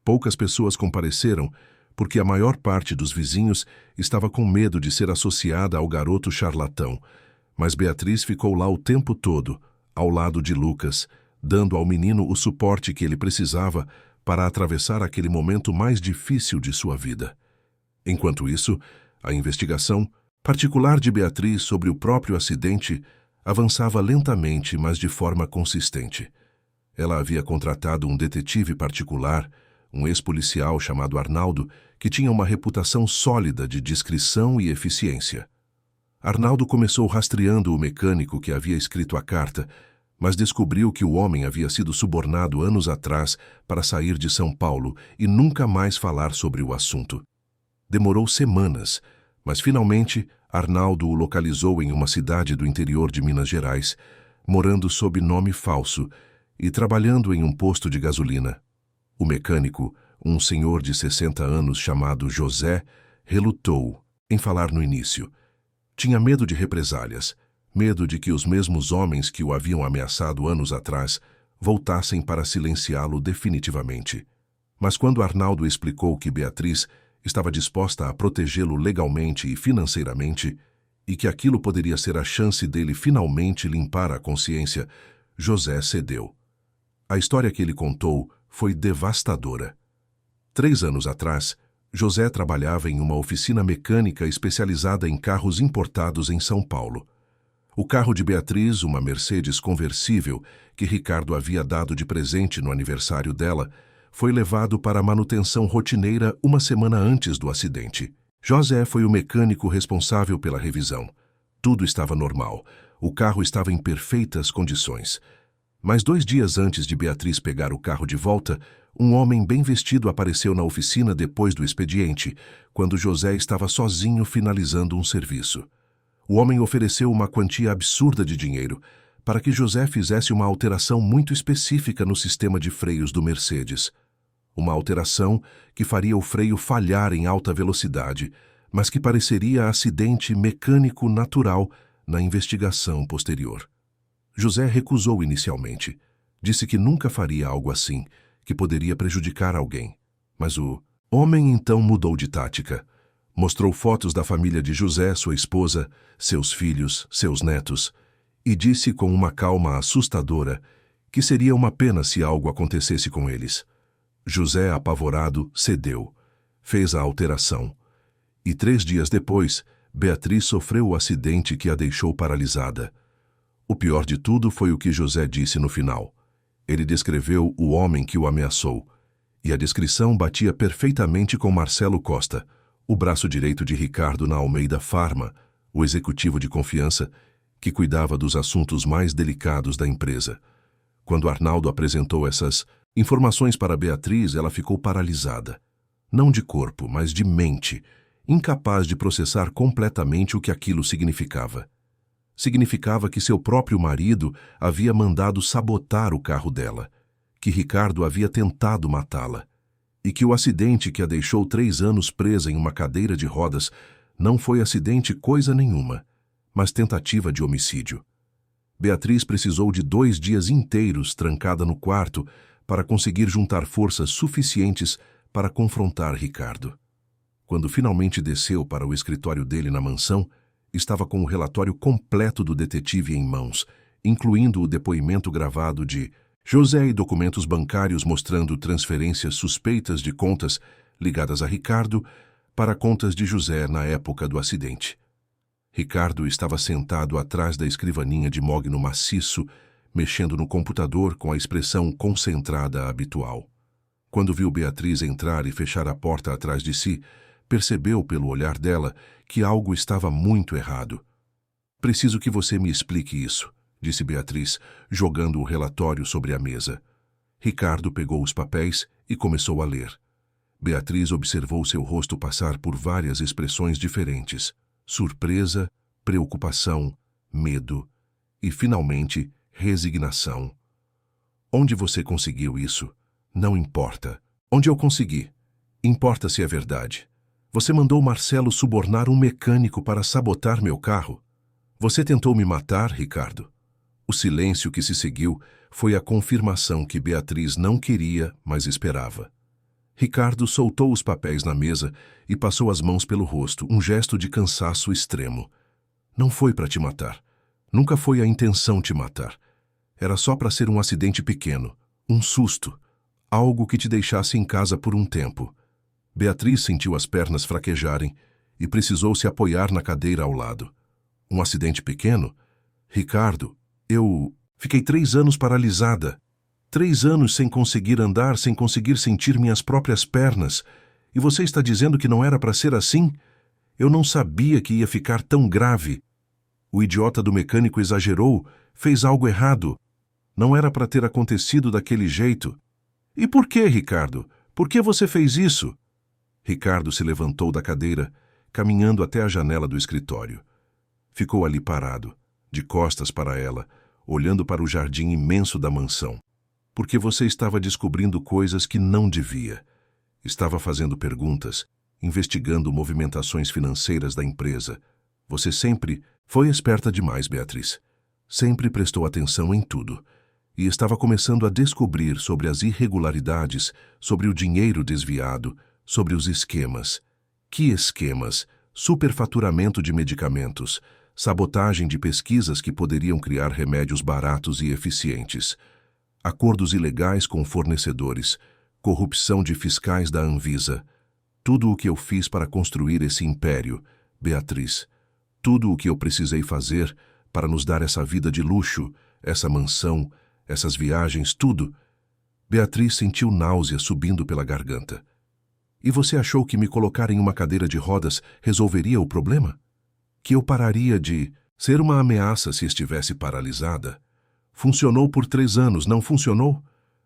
Poucas pessoas compareceram, porque a maior parte dos vizinhos estava com medo de ser associada ao garoto charlatão, mas Beatriz ficou lá o tempo todo, ao lado de Lucas, dando ao menino o suporte que ele precisava para atravessar aquele momento mais difícil de sua vida. Enquanto isso, a investigação particular de Beatriz sobre o próprio acidente avançava lentamente, mas de forma consistente. Ela havia contratado um detetive particular, um ex-policial chamado Arnaldo, que tinha uma reputação sólida de discrição e eficiência. Arnaldo começou rastreando o mecânico que havia escrito a carta, mas descobriu que o homem havia sido subornado anos atrás para sair de São Paulo e nunca mais falar sobre o assunto. Demorou semanas, mas finalmente Arnaldo o localizou em uma cidade do interior de Minas Gerais, morando sob nome falso e trabalhando em um posto de gasolina. O mecânico, um senhor de 60 anos chamado José, relutou em falar no início. Tinha medo de represálias, medo de que os mesmos homens que o haviam ameaçado anos atrás voltassem para silenciá-lo definitivamente. Mas quando Arnaldo explicou que Beatriz estava disposta a protegê-lo legalmente e financeiramente, e que aquilo poderia ser a chance dele finalmente limpar a consciência, José cedeu. A história que ele contou foi devastadora. 3 anos atrás, José trabalhava em uma oficina mecânica especializada em carros importados em São Paulo. O carro de Beatriz, uma Mercedes conversível, que Ricardo havia dado de presente no aniversário dela, foi levado para a manutenção rotineira uma semana antes do acidente. José foi o mecânico responsável pela revisão. Tudo estava normal. O carro estava em perfeitas condições. Mas 2 dias antes de Beatriz pegar o carro de volta, um homem bem vestido apareceu na oficina depois do expediente, quando José estava sozinho finalizando um serviço. O homem ofereceu uma quantia absurda de dinheiro para que José fizesse uma alteração muito específica no sistema de freios do Mercedes. Uma alteração que faria o freio falhar em alta velocidade, mas que pareceria acidente mecânico natural na investigação posterior. José recusou inicialmente. Disse que nunca faria algo assim, que poderia prejudicar alguém. Mas o homem então mudou de tática. Mostrou fotos da família de José, sua esposa, seus filhos, seus netos, e disse com uma calma assustadora que seria uma pena se algo acontecesse com eles. José, apavorado, cedeu. Fez a alteração. E 3 dias depois, Beatriz sofreu o acidente que a deixou paralisada. O pior de tudo foi o que José disse no final. Ele descreveu o homem que o ameaçou, e a descrição batia perfeitamente com Marcelo Costa, o braço direito de Ricardo na Almeida Pharma, o executivo de confiança, que cuidava dos assuntos mais delicados da empresa. Quando Arnaldo apresentou essas informações para Beatriz, ela ficou paralisada. Não de corpo, mas de mente, incapaz de processar completamente o que aquilo significava. Significava que seu próprio marido havia mandado sabotar o carro dela, que Ricardo havia tentado matá-la, e que o acidente que a deixou 3 anos presa em uma cadeira de rodas não foi acidente coisa nenhuma, mas tentativa de homicídio. Beatriz precisou de 2 dias inteiros trancada no quarto para conseguir juntar forças suficientes para confrontar Ricardo. Quando finalmente desceu para o escritório dele na mansão, estava com o relatório completo do detetive em mãos, incluindo o depoimento gravado de José e documentos bancários mostrando transferências suspeitas de contas ligadas a Ricardo para contas de José na época do acidente. Ricardo estava sentado atrás da escrivaninha de mogno maciço, mexendo no computador com a expressão concentrada habitual. Quando viu Beatriz entrar e fechar a porta atrás de si, percebeu pelo olhar dela que algo estava muito errado. "Preciso que você me explique isso", disse Beatriz, jogando o relatório sobre a mesa. Ricardo pegou os papéis e começou a ler. Beatriz observou seu rosto passar por várias expressões diferentes: surpresa, preocupação, medo e, finalmente, resignação. "Onde você conseguiu isso? Não importa. Onde eu consegui? Importa se é verdade. Você mandou Marcelo subornar um mecânico para sabotar meu carro? Você tentou me matar, Ricardo?" O silêncio que se seguiu foi a confirmação que Beatriz não queria, mas esperava. Ricardo soltou os papéis na mesa e passou as mãos pelo rosto, um gesto de cansaço extremo. "Não foi para te matar. Nunca foi a intenção te matar. Era só para ser um acidente pequeno, um susto, algo que te deixasse em casa por um tempo." Beatriz sentiu as pernas fraquejarem e precisou se apoiar na cadeira ao lado. "Um acidente pequeno? Ricardo, eu fiquei 3 anos paralisada. 3 anos sem conseguir andar, sem conseguir sentir minhas próprias pernas. E você está dizendo que não era para ser assim? Eu não sabia que ia ficar tão grave. O idiota do mecânico exagerou, fez algo errado. Não era para ter acontecido daquele jeito. E por que, Ricardo? Por que você fez isso?" Ricardo se levantou da cadeira, caminhando até a janela do escritório. Ficou ali parado, de costas para ela, olhando para o jardim imenso da mansão. "Porque você estava descobrindo coisas que não devia. Estava fazendo perguntas, investigando movimentações financeiras da empresa. Você sempre foi esperta demais, Beatriz. Sempre prestou atenção em tudo. E estava começando a descobrir sobre as irregularidades, sobre o dinheiro desviado, sobre os esquemas. Que esquemas? Superfaturamento de medicamentos, sabotagem de pesquisas que poderiam criar remédios baratos e eficientes, acordos ilegais com fornecedores, corrupção de fiscais da Anvisa. Tudo o que eu fiz para construir esse império, Beatriz. Tudo o que eu precisei fazer para nos dar essa vida de luxo, essa mansão, essas viagens, tudo. Beatriz sentiu náusea subindo pela garganta. E você achou que me colocar em uma cadeira de rodas resolveria o problema? Que eu pararia de ser uma ameaça se estivesse paralisada? Funcionou por 3 anos, não funcionou?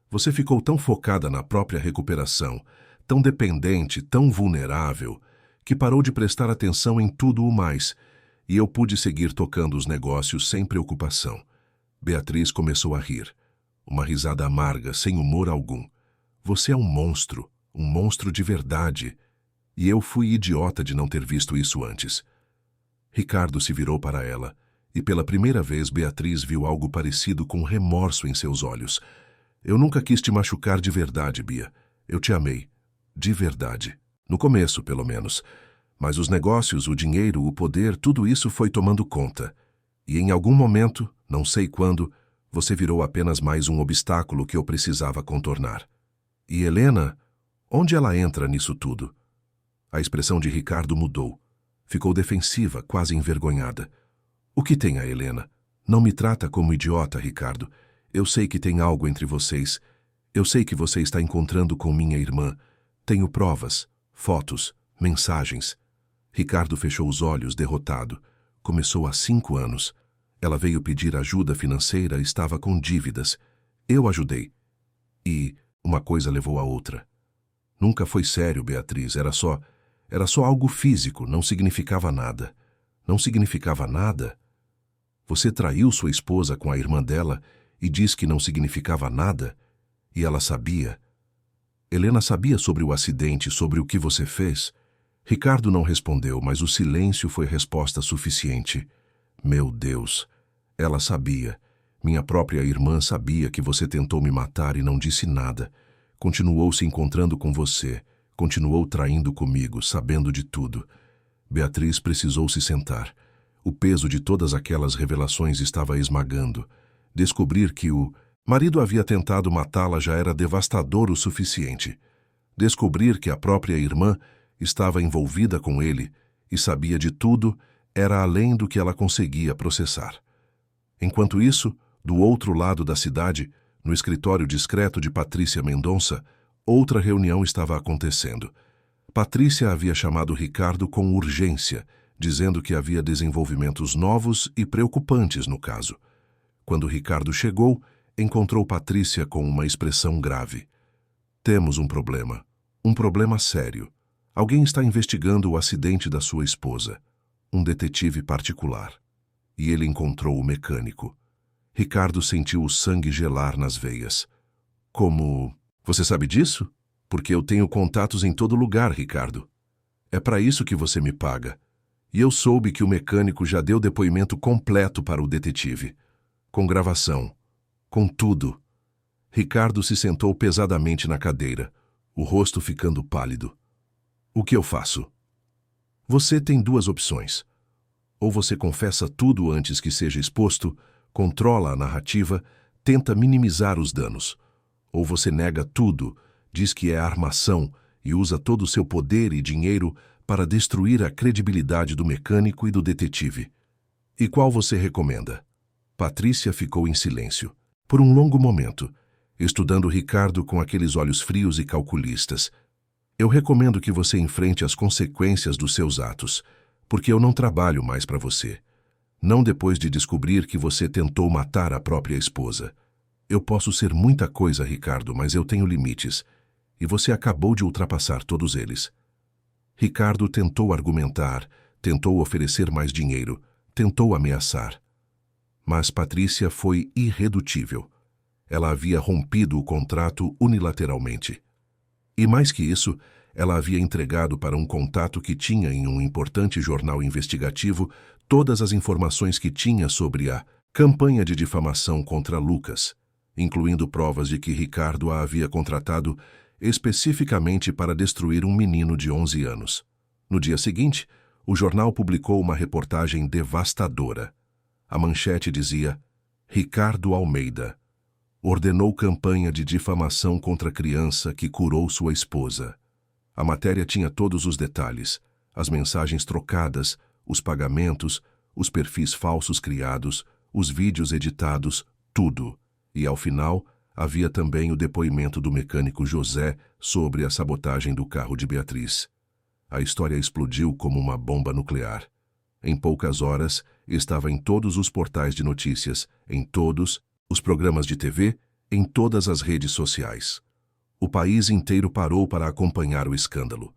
Você ficou tão focada na própria recuperação, tão dependente, tão vulnerável, que parou de prestar atenção em tudo o mais, e eu pude seguir tocando os negócios sem preocupação. Beatriz começou a rir. Uma risada amarga, sem humor algum. Você é um monstro de verdade. E eu fui idiota de não ter visto isso antes. Ricardo se virou para ela, e pela primeira vez Beatriz viu algo parecido com remorso em seus olhos. Eu nunca quis te machucar de verdade, Bia. Eu te amei. De verdade. No começo, pelo menos. Mas os negócios, o dinheiro, o poder, tudo isso foi tomando conta. E em algum momento, não sei quando, você virou apenas mais um obstáculo que eu precisava contornar. E Helena, onde ela entra nisso tudo? A expressão de Ricardo mudou. Ficou defensiva, quase envergonhada. O que tem a Helena? Não me trata como idiota, Ricardo. Eu sei que tem algo entre vocês. Eu sei que você está encontrando com minha irmã. Tenho provas, fotos, mensagens. Ricardo fechou os olhos, derrotado. Começou há 5 anos. Ela veio pedir ajuda financeira, estava com dívidas. Eu ajudei. E uma coisa levou a outra. Nunca foi sério, Beatriz, era só algo físico, não significava nada. Não significava nada? Você traiu sua esposa com a irmã dela e diz que não significava nada? E ela sabia? Helena sabia sobre o acidente, sobre o que você fez? Ricardo não respondeu, mas o silêncio foi resposta suficiente. Meu Deus, ela sabia. Minha própria irmã sabia que você tentou me matar e não disse nada. Continuou se encontrando com você. Continuou traindo comigo, sabendo de tudo. Beatriz precisou se sentar. O peso de todas aquelas revelações estava esmagando. Descobrir que o marido havia tentado matá-la já era devastador o suficiente. Descobrir que a própria irmã estava envolvida com ele e sabia de tudo era além do que ela conseguia processar. Enquanto isso, do outro lado da cidade, no escritório discreto de Patrícia Mendonça, outra reunião estava acontecendo. Patrícia havia chamado Ricardo com urgência, dizendo que havia desenvolvimentos novos e preocupantes no caso. Quando Ricardo chegou, encontrou Patrícia com uma expressão grave. Temos um problema sério. Alguém está investigando o acidente da sua esposa. Um detetive particular. E ele encontrou o mecânico. Ricardo sentiu o sangue gelar nas veias. Como... Você sabe disso? Porque eu tenho contatos em todo lugar, Ricardo. É para isso que você me paga. E eu soube que o mecânico já deu depoimento completo para o detetive. Com gravação. Com tudo. Ricardo se sentou pesadamente na cadeira, o rosto ficando pálido. O que eu faço? Você tem 2 opções. Ou você confessa tudo antes que seja exposto, controla a narrativa, tenta minimizar os danos. Ou você nega tudo, diz que é armação e usa todo o seu poder e dinheiro para destruir a credibilidade do mecânico e do detetive. E qual você recomenda? Patrícia ficou em silêncio, por um longo momento, estudando Ricardo com aqueles olhos frios e calculistas. Eu recomendo que você enfrente as consequências dos seus atos, porque eu não trabalho mais para você. Não depois de descobrir que você tentou matar a própria esposa. Eu posso ser muita coisa, Ricardo, mas eu tenho limites, e você acabou de ultrapassar todos eles. Ricardo tentou argumentar, tentou oferecer mais dinheiro, tentou ameaçar. Mas Patrícia foi irredutível. Ela havia rompido o contrato unilateralmente. E mais que isso, ela havia entregado para um contato que tinha em um importante jornal investigativo todas as informações que tinha sobre a campanha de difamação contra Lucas, incluindo provas de que Ricardo a havia contratado especificamente para destruir um menino de 11 anos. No dia seguinte, o jornal publicou uma reportagem devastadora. A manchete dizia: Ricardo Almeida ordenou campanha de difamação contra a criança que curou sua esposa. A matéria tinha todos os detalhes, as mensagens trocadas, os pagamentos, os perfis falsos criados, os vídeos editados, tudo. E, ao final, havia também o depoimento do mecânico José sobre a sabotagem do carro de Beatriz. A história explodiu como uma bomba nuclear. Em poucas horas, estava em todos os portais de notícias, em todos os programas de TV, em todas as redes sociais. O país inteiro parou para acompanhar o escândalo.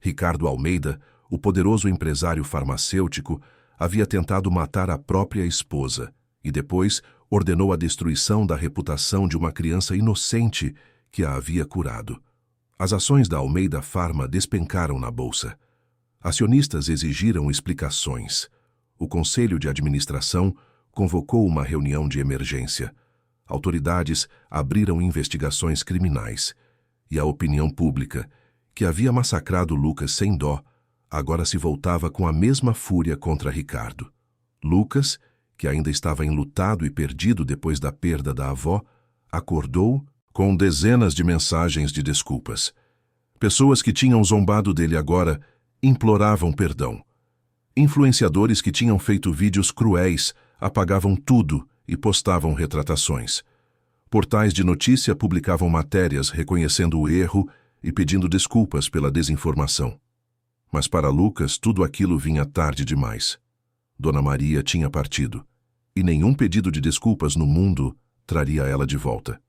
Ricardo Almeida, o poderoso empresário farmacêutico, havia tentado matar a própria esposa e depois ordenou a destruição da reputação de uma criança inocente que a havia curado. As ações da Almeida Pharma despencaram na bolsa. Acionistas exigiram explicações. O Conselho de Administração convocou uma reunião de emergência. Autoridades abriram investigações criminais. E a opinião pública, que havia massacrado Lucas sem dó, agora se voltava com a mesma fúria contra Ricardo. Lucas, que ainda estava enlutado e perdido depois da perda da avó, acordou com dezenas de mensagens de desculpas. Pessoas que tinham zombado dele agora imploravam perdão. Influenciadores que tinham feito vídeos cruéis apagavam tudo e postavam retratações. Portais de notícia publicavam matérias reconhecendo o erro e pedindo desculpas pela desinformação. Mas para Lucas tudo aquilo vinha tarde demais. Dona Maria tinha partido, e nenhum pedido de desculpas no mundo traria ela de volta.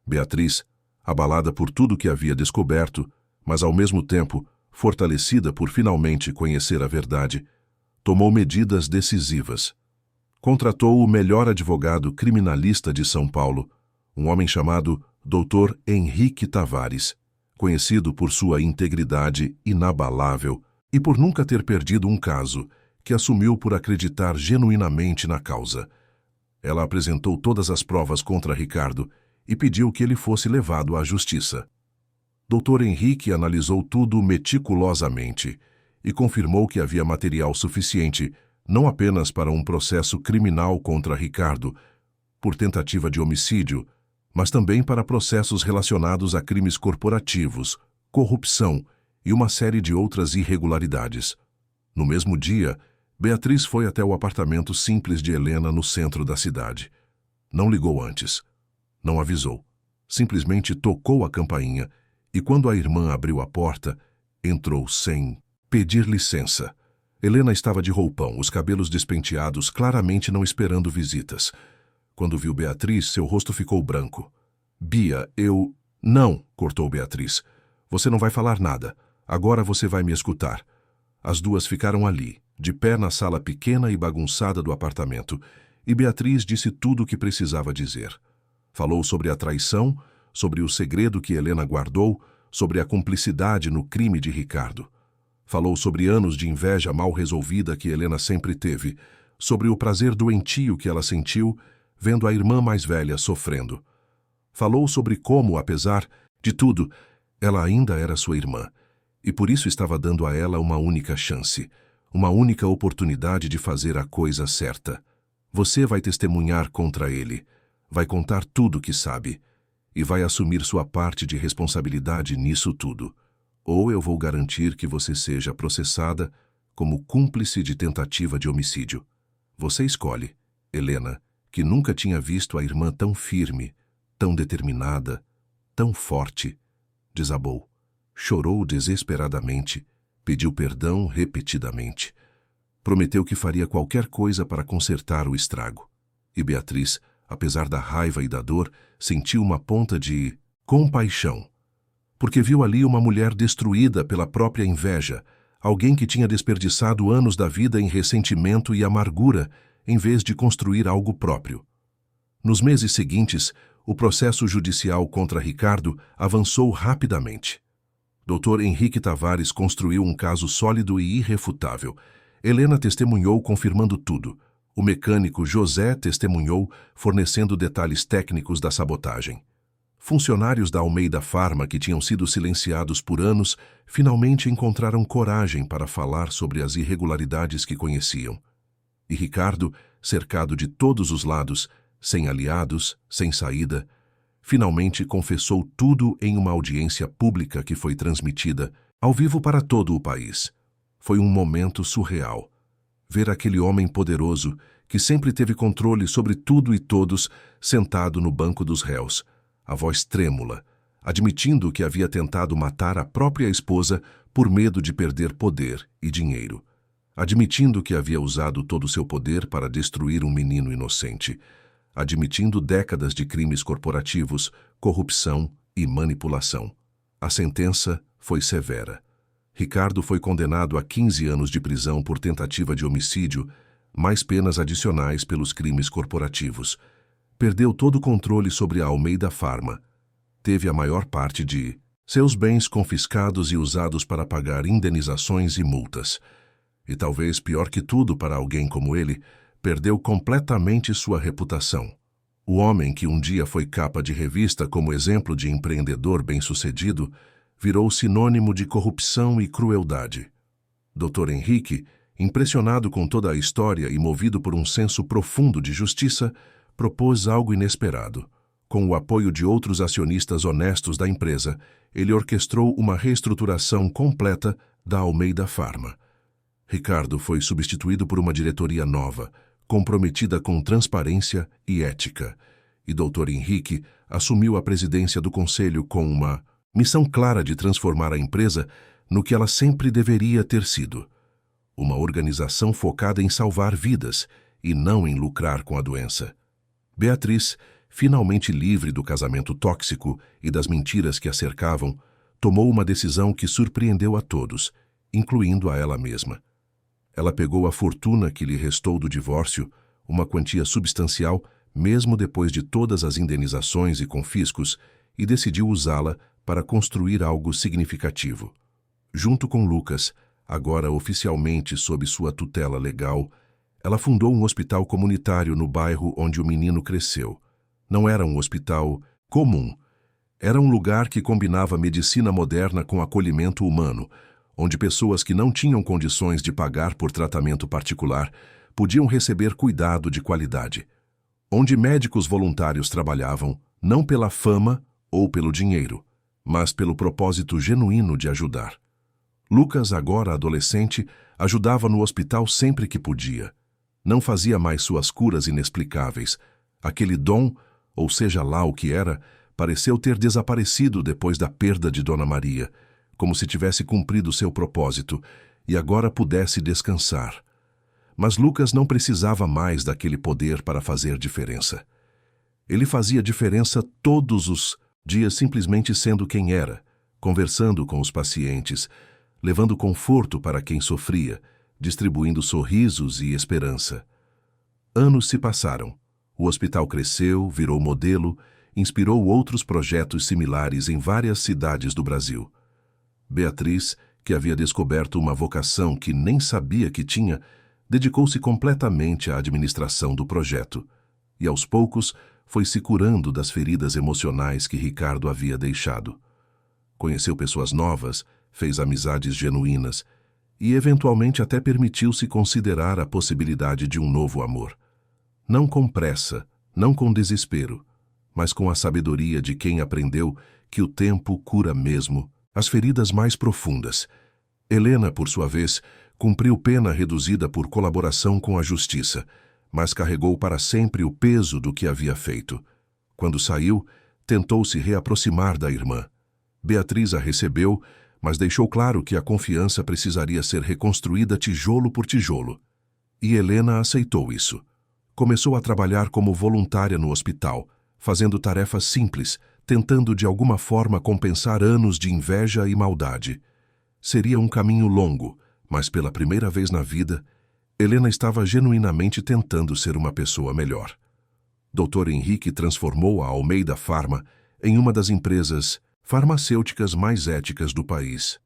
Beatriz, abalada por tudo que havia descoberto, mas ao mesmo tempo fortalecida por finalmente conhecer a verdade, tomou medidas decisivas. Contratou o melhor advogado criminalista de São Paulo, um homem chamado Dr. Henrique Tavares, conhecido por sua integridade inabalável e por nunca ter perdido um caso, que assumiu por acreditar genuinamente na causa. Ela apresentou todas as provas contra Ricardo e pediu que ele fosse levado à justiça. Dr. Henrique analisou tudo meticulosamente e confirmou que havia material suficiente não apenas para um processo criminal contra Ricardo, por tentativa de homicídio, mas também para processos relacionados a crimes corporativos, corrupção e uma série de outras irregularidades. No mesmo dia, Beatriz foi até o apartamento simples de Helena no centro da cidade. Não ligou antes. Não avisou. Simplesmente tocou a campainha e, quando a irmã abriu a porta, entrou sem pedir licença. Helena estava de roupão, os cabelos despenteados, claramente não esperando visitas. Quando viu Beatriz, seu rosto ficou branco. Bia, eu... Não, cortou Beatriz. Você não vai falar nada. Agora você vai me escutar. As duas ficaram ali, de pé na sala pequena e bagunçada do apartamento, e Beatriz disse tudo o que precisava dizer. Falou sobre a traição, sobre o segredo que Helena guardou, sobre a cumplicidade no crime de Ricardo. Falou sobre anos de inveja mal resolvida que Helena sempre teve, sobre o prazer doentio que ela sentiu vendo a irmã mais velha sofrendo. Falou sobre como, apesar de tudo, ela ainda era sua irmã, e por isso estava dando a ela uma única chance, uma única oportunidade de fazer a coisa certa. Você vai testemunhar contra ele, vai contar tudo o que sabe, e vai assumir sua parte de responsabilidade nisso tudo. Ou eu vou garantir que você seja processada como cúmplice de tentativa de homicídio. Você escolhe. Helena, que nunca tinha visto a irmã tão firme, tão determinada, tão forte, desabou. Chorou desesperadamente, pediu perdão repetidamente. Prometeu que faria qualquer coisa para consertar o estrago. E Beatriz, apesar da raiva e da dor, sentiu uma ponta de compaixão, porque viu ali uma mulher destruída pela própria inveja, alguém que tinha desperdiçado anos da vida em ressentimento e amargura, em vez de construir algo próprio. Nos meses seguintes, o processo judicial contra Ricardo avançou rapidamente. Dr. Henrique Tavares construiu um caso sólido e irrefutável. Helena testemunhou confirmando tudo. O mecânico José testemunhou, fornecendo detalhes técnicos da sabotagem. Funcionários da Almeida Pharma, que tinham sido silenciados por anos, finalmente encontraram coragem para falar sobre as irregularidades que conheciam. E Ricardo, cercado de todos os lados, sem aliados, sem saída, finalmente confessou tudo em uma audiência pública que foi transmitida ao vivo para todo o país. Foi um momento surreal. Ver aquele homem poderoso, que sempre teve controle sobre tudo e todos, sentado no banco dos réus, a voz trêmula, admitindo que havia tentado matar a própria esposa por medo de perder poder e dinheiro. Admitindo que havia usado todo o seu poder para destruir um menino inocente. Admitindo décadas de crimes corporativos, corrupção e manipulação. A sentença foi severa. Ricardo foi condenado a 15 anos de prisão por tentativa de homicídio, mais penas adicionais pelos crimes corporativos. Perdeu todo o controle sobre a Almeida Pharma. Teve a maior parte de seus bens confiscados e usados para pagar indenizações e multas. E talvez pior que tudo para alguém como ele, perdeu completamente sua reputação. O homem que um dia foi capa de revista como exemplo de empreendedor bem-sucedido, virou sinônimo de corrupção e crueldade. Dr. Henrique, impressionado com toda a história e movido por um senso profundo de justiça, propôs algo inesperado. Com o apoio de outros acionistas honestos da empresa, ele orquestrou uma reestruturação completa da Almeida Pharma. Ricardo foi substituído por uma diretoria nova, comprometida com transparência e ética, e Dr. Henrique assumiu a presidência do conselho com uma missão clara de transformar a empresa no que ela sempre deveria ter sido: uma organização focada em salvar vidas e não em lucrar com a doença. Beatriz, finalmente livre do casamento tóxico e das mentiras que a cercavam, tomou uma decisão que surpreendeu a todos, incluindo a ela mesma. Ela pegou a fortuna que lhe restou do divórcio, uma quantia substancial, mesmo depois de todas as indenizações e confiscos, e decidiu usá-la para construir algo significativo. Junto com Lucas, agora oficialmente sob sua tutela legal, ela fundou um hospital comunitário no bairro onde o menino cresceu. Não era um hospital comum. Era um lugar que combinava medicina moderna com acolhimento humano, onde pessoas que não tinham condições de pagar por tratamento particular podiam receber cuidado de qualidade. Onde médicos voluntários trabalhavam, não pela fama ou pelo dinheiro, mas pelo propósito genuíno de ajudar. Lucas, agora adolescente, ajudava no hospital sempre que podia. Não fazia mais suas curas inexplicáveis. Aquele dom, ou seja lá o que era, pareceu ter desaparecido depois da perda de Dona Maria, como se tivesse cumprido seu propósito e agora pudesse descansar. Mas Lucas não precisava mais daquele poder para fazer diferença. Ele fazia diferença todos os dias simplesmente sendo quem era, conversando com os pacientes, levando conforto para quem sofria, distribuindo sorrisos e esperança. Anos se passaram. O hospital cresceu, virou modelo, inspirou outros projetos similares em várias cidades do Brasil. Beatriz, que havia descoberto uma vocação que nem sabia que tinha, dedicou-se completamente à administração do projeto e, aos poucos, foi se curando das feridas emocionais que Ricardo havia deixado. Conheceu pessoas novas, fez amizades genuínas e, eventualmente, até permitiu-se considerar a possibilidade de um novo amor. Não com pressa, não com desespero, mas com a sabedoria de quem aprendeu que o tempo cura mesmo as feridas mais profundas. Helena, por sua vez, cumpriu pena reduzida por colaboração com a justiça, mas carregou para sempre o peso do que havia feito. Quando saiu, tentou se reaproximar da irmã. Beatriz a recebeu, mas deixou claro que a confiança precisaria ser reconstruída tijolo por tijolo. E Helena aceitou isso. Começou a trabalhar como voluntária no hospital, fazendo tarefas simples, tentando de alguma forma compensar anos de inveja e maldade. Seria um caminho longo, mas pela primeira vez na vida, Helena estava genuinamente tentando ser uma pessoa melhor. Dr. Henrique transformou a Almeida Pharma em uma das empresas farmacêuticas mais éticas do país.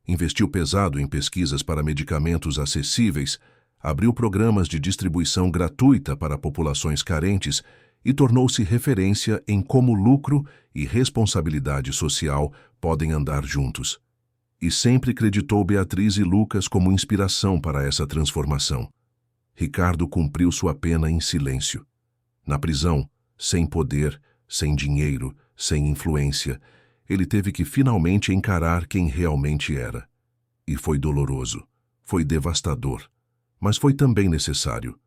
Investiu pesado em pesquisas para medicamentos acessíveis, abriu programas de distribuição gratuita para populações carentes e tornou-se referência em como lucro e responsabilidade social podem andar juntos. E sempre creditou Beatriz e Lucas como inspiração para essa transformação. Ricardo cumpriu sua pena em silêncio. Na prisão, sem poder, sem dinheiro, sem influência, ele teve que finalmente encarar quem realmente era. E foi doloroso, foi devastador, mas foi também necessário.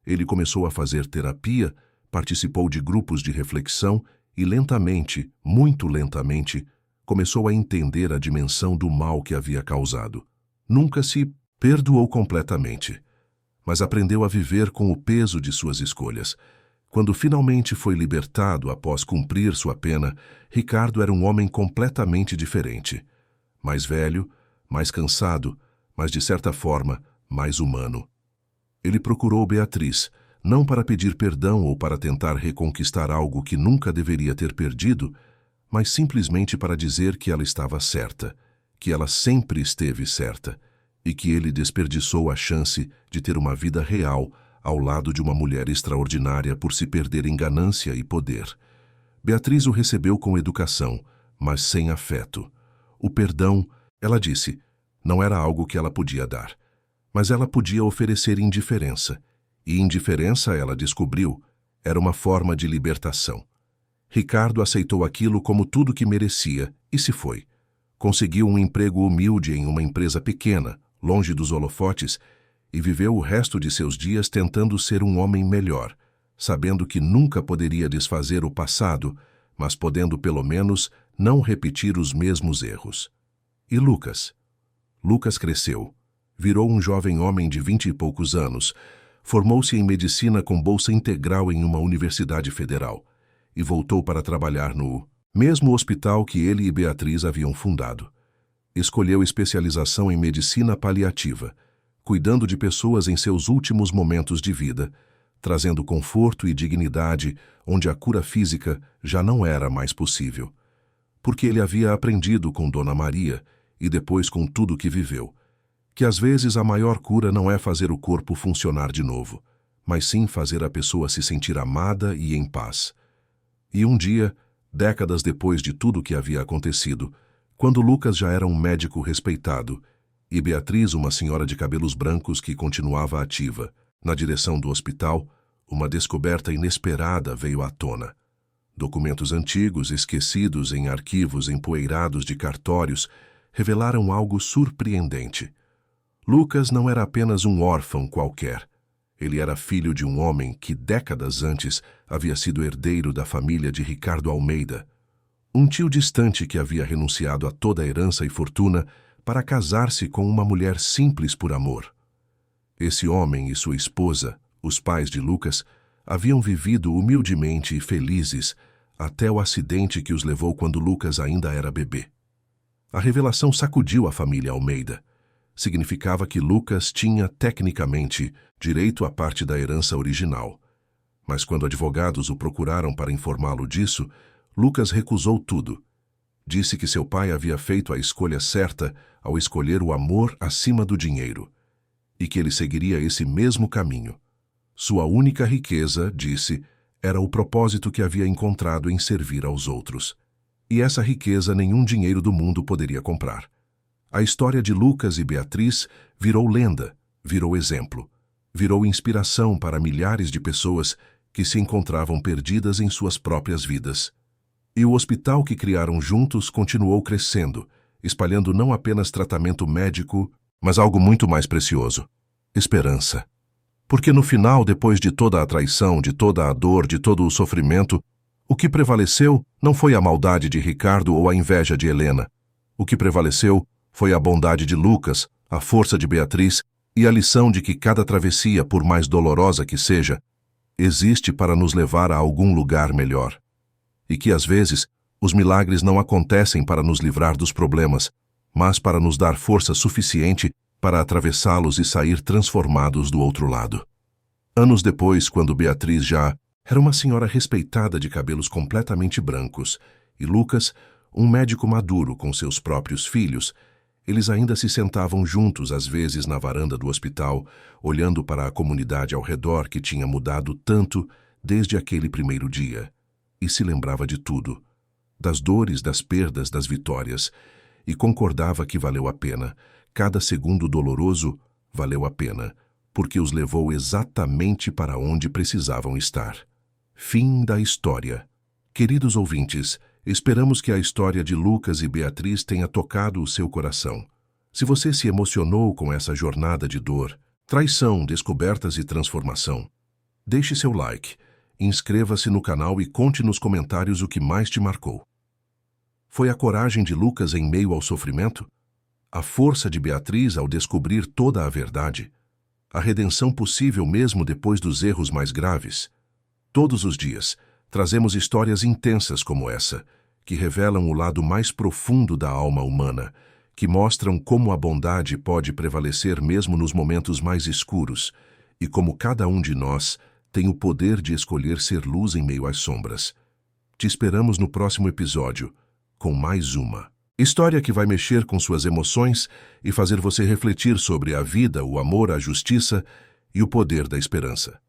Ele começou a fazer terapia, participou de grupos de reflexão e lentamente, muito lentamente, começou a entender a dimensão do mal que havia causado. Nunca se perdoou completamente, mas aprendeu a viver com o peso de suas escolhas. Quando finalmente foi libertado após cumprir sua pena, Ricardo era um homem completamente diferente. Mais velho, mais cansado, mas de certa forma, mais humano. Ele procurou Beatriz, não para pedir perdão ou para tentar reconquistar algo que nunca deveria ter perdido, mas simplesmente para dizer que ela estava certa, que ela sempre esteve certa, e que ele desperdiçou a chance de ter uma vida real ao lado de uma mulher extraordinária por se perder em ganância e poder. Beatriz o recebeu com educação, mas sem afeto. O perdão, ela disse, não era algo que ela podia dar, mas ela podia oferecer indiferença. E indiferença, ela descobriu, era uma forma de libertação. Ricardo aceitou aquilo como tudo que merecia e se foi. Conseguiu um emprego humilde em uma empresa pequena, longe dos holofotes, e viveu o resto de seus dias tentando ser um homem melhor, sabendo que nunca poderia desfazer o passado, mas podendo pelo menos não repetir os mesmos erros. E Lucas? Lucas cresceu, virou um jovem homem de 20 e poucos anos, formou-se em medicina com bolsa integral em uma universidade federal e voltou para trabalhar no mesmo hospital que ele e Beatriz haviam fundado. Escolheu especialização em medicina paliativa, cuidando de pessoas em seus últimos momentos de vida, trazendo conforto e dignidade onde a cura física já não era mais possível. Porque ele havia aprendido com Dona Maria, e depois com tudo que viveu, que às vezes a maior cura não é fazer o corpo funcionar de novo, mas sim fazer a pessoa se sentir amada e em paz. E um dia, décadas depois de tudo que havia acontecido, quando Lucas já era um médico respeitado, e Beatriz uma senhora de cabelos brancos que continuava ativa, na direção do hospital, uma descoberta inesperada veio à tona. Documentos antigos, esquecidos em arquivos empoeirados de cartórios, revelaram algo surpreendente. Lucas não era apenas um órfão qualquer. Ele era filho de um homem que, décadas antes, havia sido herdeiro da família de Ricardo Almeida, um tio distante que havia renunciado a toda a herança e fortuna para casar-se com uma mulher simples por amor. Esse homem e sua esposa, os pais de Lucas, haviam vivido humildemente e felizes até o acidente que os levou quando Lucas ainda era bebê. A revelação sacudiu a família Almeida. Significava que Lucas tinha, tecnicamente, direito à parte da herança original. Mas quando advogados o procuraram para informá-lo disso, Lucas recusou tudo. Disse que seu pai havia feito a escolha certa ao escolher o amor acima do dinheiro, e que ele seguiria esse mesmo caminho. Sua única riqueza, disse, era o propósito que havia encontrado em servir aos outros. E essa riqueza nenhum dinheiro do mundo poderia comprar. A história de Lucas e Beatriz virou lenda, virou exemplo, virou inspiração para milhares de pessoas que se encontravam perdidas em suas próprias vidas. E o hospital que criaram juntos continuou crescendo, espalhando não apenas tratamento médico, mas algo muito mais precioso: esperança. Porque no final, depois de toda a traição, de toda a dor, de todo o sofrimento, o que prevaleceu não foi a maldade de Ricardo ou a inveja de Helena. O que prevaleceu foi a bondade de Lucas, a força de Beatriz e a lição de que cada travessia, por mais dolorosa que seja, existe para nos levar a algum lugar melhor. E que, às vezes, os milagres não acontecem para nos livrar dos problemas, mas para nos dar força suficiente para atravessá-los e sair transformados do outro lado. Anos depois, quando Beatriz já era uma senhora respeitada de cabelos completamente brancos, e Lucas, um médico maduro com seus próprios filhos, eles ainda se sentavam juntos às vezes na varanda do hospital, olhando para a comunidade ao redor que tinha mudado tanto desde aquele primeiro dia, e se lembrava de tudo, das dores, das perdas, das vitórias, e concordava que valeu a pena. Cada segundo doloroso valeu a pena, porque os levou exatamente para onde precisavam estar. Fim da história. Queridos ouvintes, Esperamos que a história de Lucas e Beatriz tenha tocado o seu coração. Se você se emocionou com essa jornada de dor, traição, descobertas e transformação, deixe seu like, inscreva-se no canal e conte nos comentários o que mais te marcou. Foi a coragem de Lucas em meio ao sofrimento? A força de Beatriz ao descobrir toda a verdade? A redenção possível mesmo depois dos erros mais graves? Todos os dias, trazemos histórias intensas como essa, que revelam o lado mais profundo da alma humana, que mostram como a bondade pode prevalecer mesmo nos momentos mais escuros e como cada um de nós tem o poder de escolher ser luz em meio às sombras. Te esperamos no próximo episódio, com mais uma história que vai mexer com suas emoções e fazer você refletir sobre a vida, o amor, a justiça e o poder da esperança.